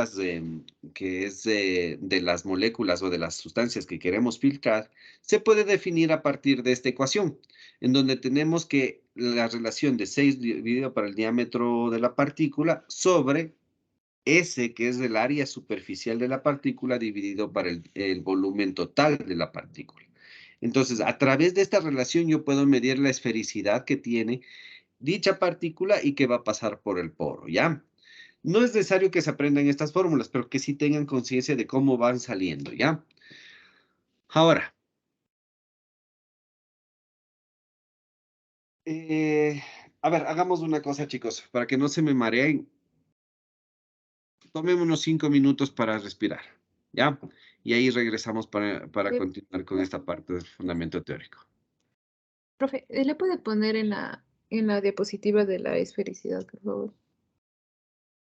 las moléculas o de las sustancias que queremos filtrar, se puede definir a partir de esta ecuación, en donde tenemos que la relación de 6 dividido por el diámetro de la partícula sobre S, que es el área superficial de la partícula, dividido por el volumen total de la partícula. Entonces, a través de esta relación yo puedo medir la esfericidad que tiene dicha partícula y que va a pasar por el poro, ¿ya? No es necesario que se aprendan estas fórmulas, pero que sí tengan conciencia de cómo van saliendo, ¿ya? Ahora, a ver, hagamos una cosa, chicos, para que no se me mareen. Tomemos unos 5 minutos para respirar, ¿ya? Y ahí regresamos para continuar con esta parte del fundamento teórico. Profe, ¿le puede poner en la diapositiva de la esfericidad, por favor?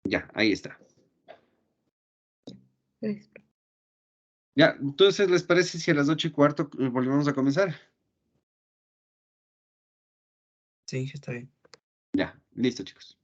Ya, ahí está. Gracias. Ya, entonces, ¿les parece si a las 8:15 volvemos a comenzar? Sí, está bien. Ya, listo, chicos.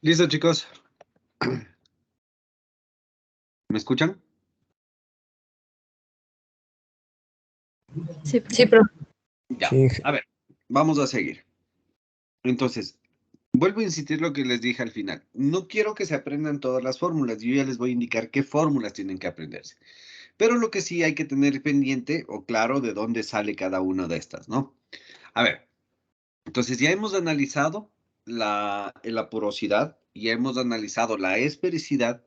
¿Listo, chicos? ¿Me escuchan? Sí, profe. Ya. Sí, A ver, vamos a seguir. Entonces, vuelvo a insistir lo que les dije al final. No quiero que se aprendan todas las fórmulas. Yo ya les voy a indicar qué fórmulas tienen que aprenderse. Pero lo que sí hay que tener pendiente o claro de dónde sale cada una de estas, ¿no? A ver, entonces ya hemos analizado la porosidad, ya hemos analizado la esfericidad.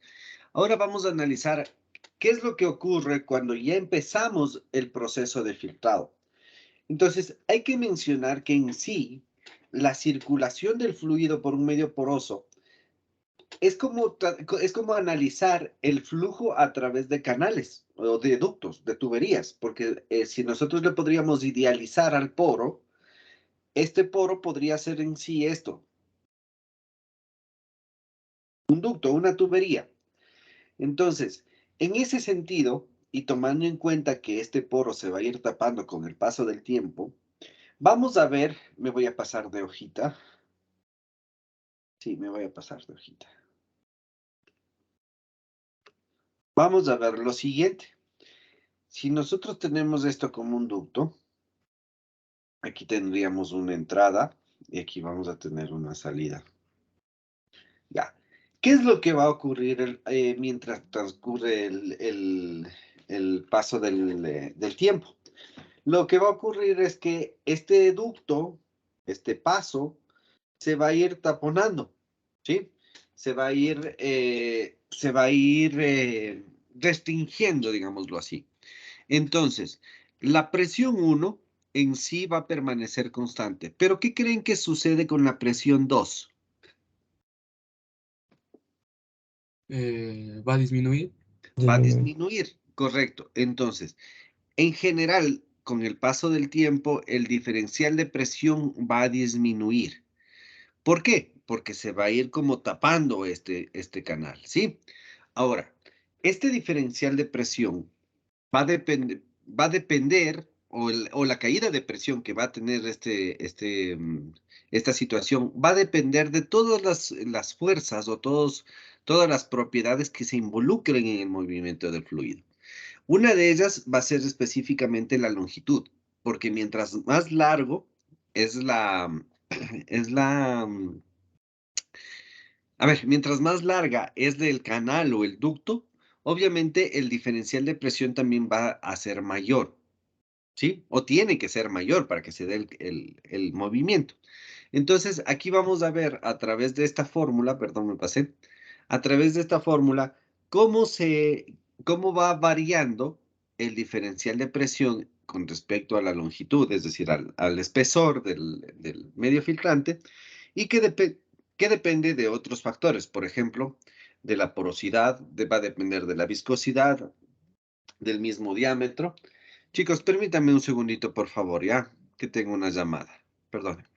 Ahora vamos a analizar qué es lo que ocurre cuando ya empezamos el proceso de filtrado. Entonces, hay que mencionar que en sí, la circulación del fluido por un medio poroso es como analizar el flujo a través de canales o de ductos, de tuberías, porque si nosotros le podríamos idealizar al poro, este poro podría ser en sí esto, un ducto, una tubería. Entonces, en ese sentido, y tomando en cuenta que este poro se va a ir tapando con el paso del tiempo, vamos a ver, me voy a pasar de hojita. Sí, me voy a pasar de hojita. Vamos a ver lo siguiente. Si nosotros tenemos esto como un ducto, aquí tendríamos una entrada y aquí vamos a tener una salida. Ya. ¿Qué es lo que va a ocurrir mientras transcurre el paso del tiempo? Lo que va a ocurrir es que este ducto, este paso, se va a ir taponando, ¿sí? Se va a ir restringiendo, digámoslo así. Entonces, la presión 1 en sí va a permanecer constante. ¿Pero qué creen que sucede con la presión 2? Va a disminuir. Va a disminuye. disminuir, correcto. Entonces, en general, con el paso del tiempo, el diferencial de presión va a disminuir. ¿Por qué? Porque se va a ir como tapando este canal, ¿sí? Ahora, este diferencial de presión va a depender, o la caída de presión que va a tener esta situación, va a depender de todas las fuerzas o todas las propiedades que se involucren en el movimiento del fluido. Una de ellas va a ser específicamente la longitud, porque mientras más largo es es la, a ver, mientras más larga es el canal o el ducto, obviamente el diferencial de presión también va a ser mayor, ¿sí? O tiene que ser mayor para que se dé el movimiento. Entonces, aquí vamos a ver a través de esta fórmula, perdón, me pasé, a través de esta fórmula, cómo cómo va variando el diferencial de presión con respecto a la longitud, es decir, al espesor del medio filtrante, y que depende de otros factores, por ejemplo, de la porosidad, va a depender de la viscosidad, del mismo diámetro. Chicos, permítanme un segundito, por favor, ya, que tengo una llamada. Perdón.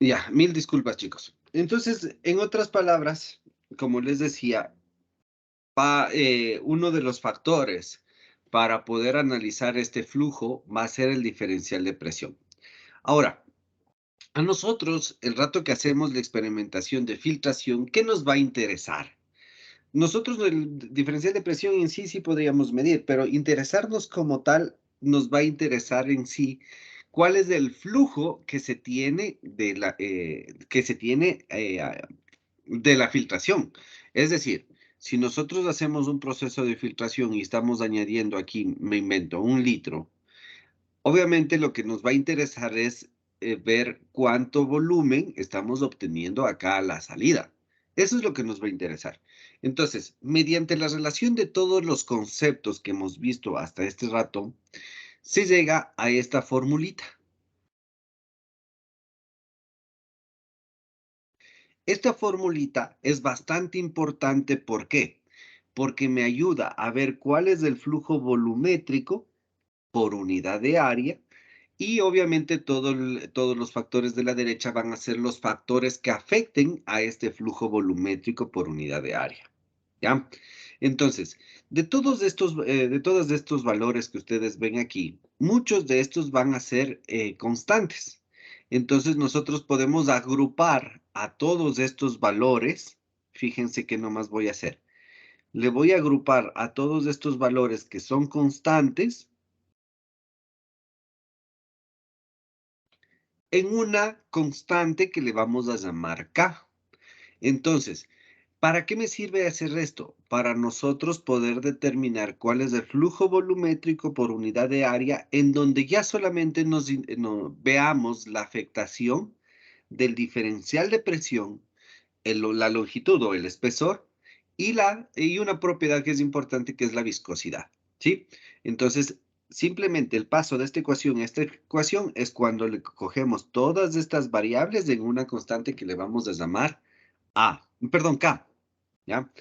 Ya, mil disculpas, chicos. Entonces, en otras palabras, como les decía, uno de los factores para poder analizar este flujo va a ser el diferencial de presión. Ahora, a nosotros, el rato que hacemos la experimentación de filtración, ¿qué nos va a interesar? Nosotros el diferencial de presión en sí podríamos medir, pero interesarnos como tal nos va a interesar en sí cuál es el flujo que se tiene de la filtración. Es decir, si nosotros hacemos un proceso de filtración y estamos añadiendo aquí, me invento, 1 litro, obviamente lo que nos va a interesar es ver cuánto volumen estamos obteniendo acá a la salida. Eso es lo que nos va a interesar. Entonces, mediante la relación de todos los conceptos que hemos visto hasta este rato, se llega a esta formulita. Esta formulita es bastante importante, ¿por qué? Porque me ayuda a ver cuál es el flujo volumétrico por unidad de área y obviamente todos los factores de la derecha van a ser los factores que afecten a este flujo volumétrico por unidad de área. ¿Ya? Entonces, de todos estos valores que ustedes ven aquí, muchos de estos van a ser constantes. Entonces, nosotros podemos agrupar a todos estos valores. Fíjense que nomás voy a hacer. Le voy a agrupar a todos estos valores que son constantes en una constante que le vamos a llamar K. Entonces, ¿para qué me sirve hacer esto? Para nosotros poder determinar cuál es el flujo volumétrico por unidad de área en donde ya solamente veamos la afectación del diferencial de presión, la longitud o el espesor y una propiedad que es importante que es la viscosidad, ¿sí? Entonces, simplemente el paso de esta ecuación a esta ecuación es cuando le cogemos todas estas variables en una constante que le vamos a llamar K, ¿ya?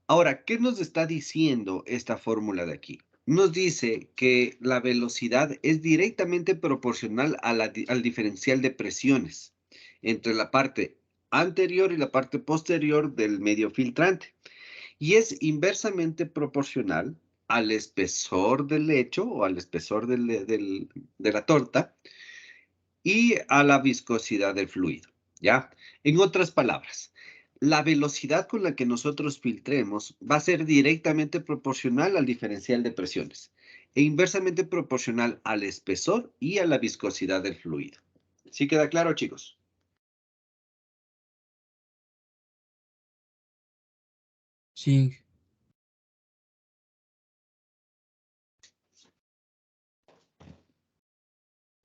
Ahora, ¿qué nos está diciendo esta fórmula de aquí? Nos dice que la velocidad es directamente proporcional al diferencial de presiones entre la parte anterior y la parte posterior del medio filtrante. Y es inversamente proporcional al espesor del lecho o al espesor de la torta y a la viscosidad del fluido, ¿ya? En otras palabras, la velocidad con la que nosotros filtremos va a ser directamente proporcional al diferencial de presiones e inversamente proporcional al espesor y a la viscosidad del fluido. ¿Sí queda claro, chicos? Sí,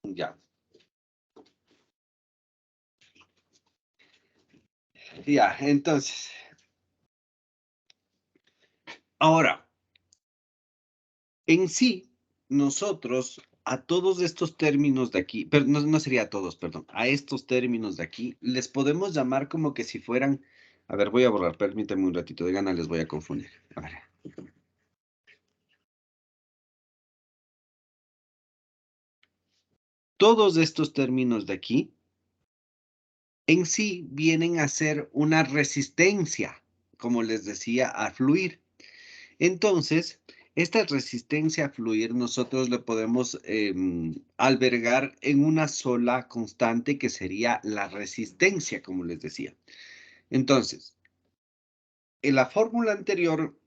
Ya. Ya, entonces. Ahora, en sí, nosotros a todos estos términos de aquí, pero no sería a todos, perdón, a estos términos de aquí, les podemos llamar como que si fueran, a ver, voy a borrar, permítanme un ratito, de gana les voy a confundir. A ver. Todos estos términos de aquí, en sí, vienen a ser una resistencia, como les decía, a fluir. Entonces, esta resistencia a fluir nosotros le podemos albergar en una sola constante que sería la resistencia, como les decía. Entonces, en la fórmula anterior,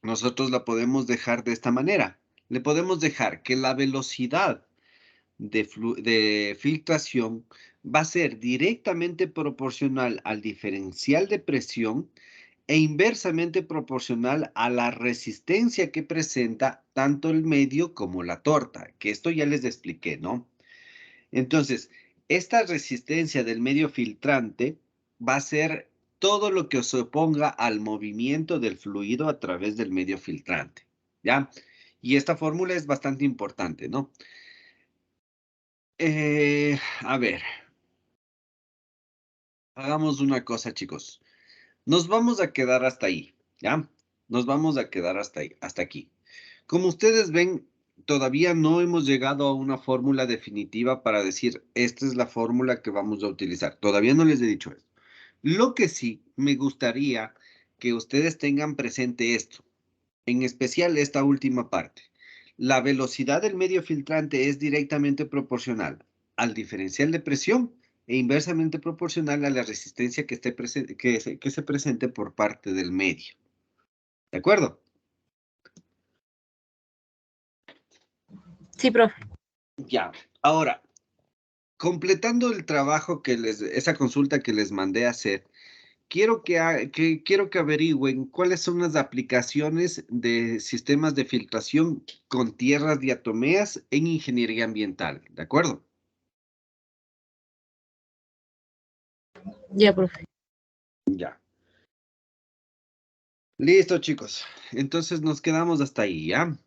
nosotros la podemos dejar de esta manera. Le podemos dejar que la velocidad de filtración va a ser directamente proporcional al diferencial de presión e inversamente proporcional a la resistencia que presenta tanto el medio como la torta, que esto ya les expliqué, ¿no? Entonces, esta resistencia del medio filtrante va a ser todo lo que se oponga al movimiento del fluido a través del medio filtrante, ¿ya? Y esta fórmula es bastante importante, ¿no? A ver, hagamos una cosa, chicos. Nos vamos a quedar hasta ahí, ¿ya? Nos vamos a quedar hasta ahí, hasta aquí. Como ustedes ven, todavía no hemos llegado a una fórmula definitiva para decir, esta es la fórmula que vamos a utilizar. Todavía no les he dicho eso. Lo que sí me gustaría que ustedes tengan presente esto, en especial esta última parte. La velocidad del medio filtrante es directamente proporcional al diferencial de presión e inversamente proporcional a la resistencia que se presente por parte del medio. ¿De acuerdo? Sí, profe. Ya. Ahora, completando el trabajo esa consulta que les mandé a hacer, quiero que averigüen cuáles son las aplicaciones de sistemas de filtración con tierras diatomeas en ingeniería ambiental, ¿de acuerdo? Ya, profe. Ya. Listo, chicos. Entonces nos quedamos hasta ahí, ¿ya?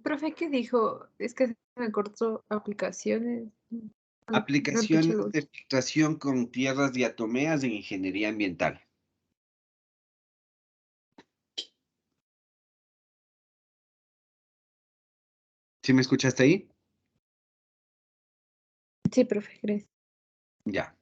Profe, ¿qué dijo? Es que se me cortó aplicaciones. No escuché Aplicaciones lo de último. filtración con tierras diatomeas en ingeniería ambiental. ¿Sí me escuchaste ahí? Sí, profe, gracias. Ya.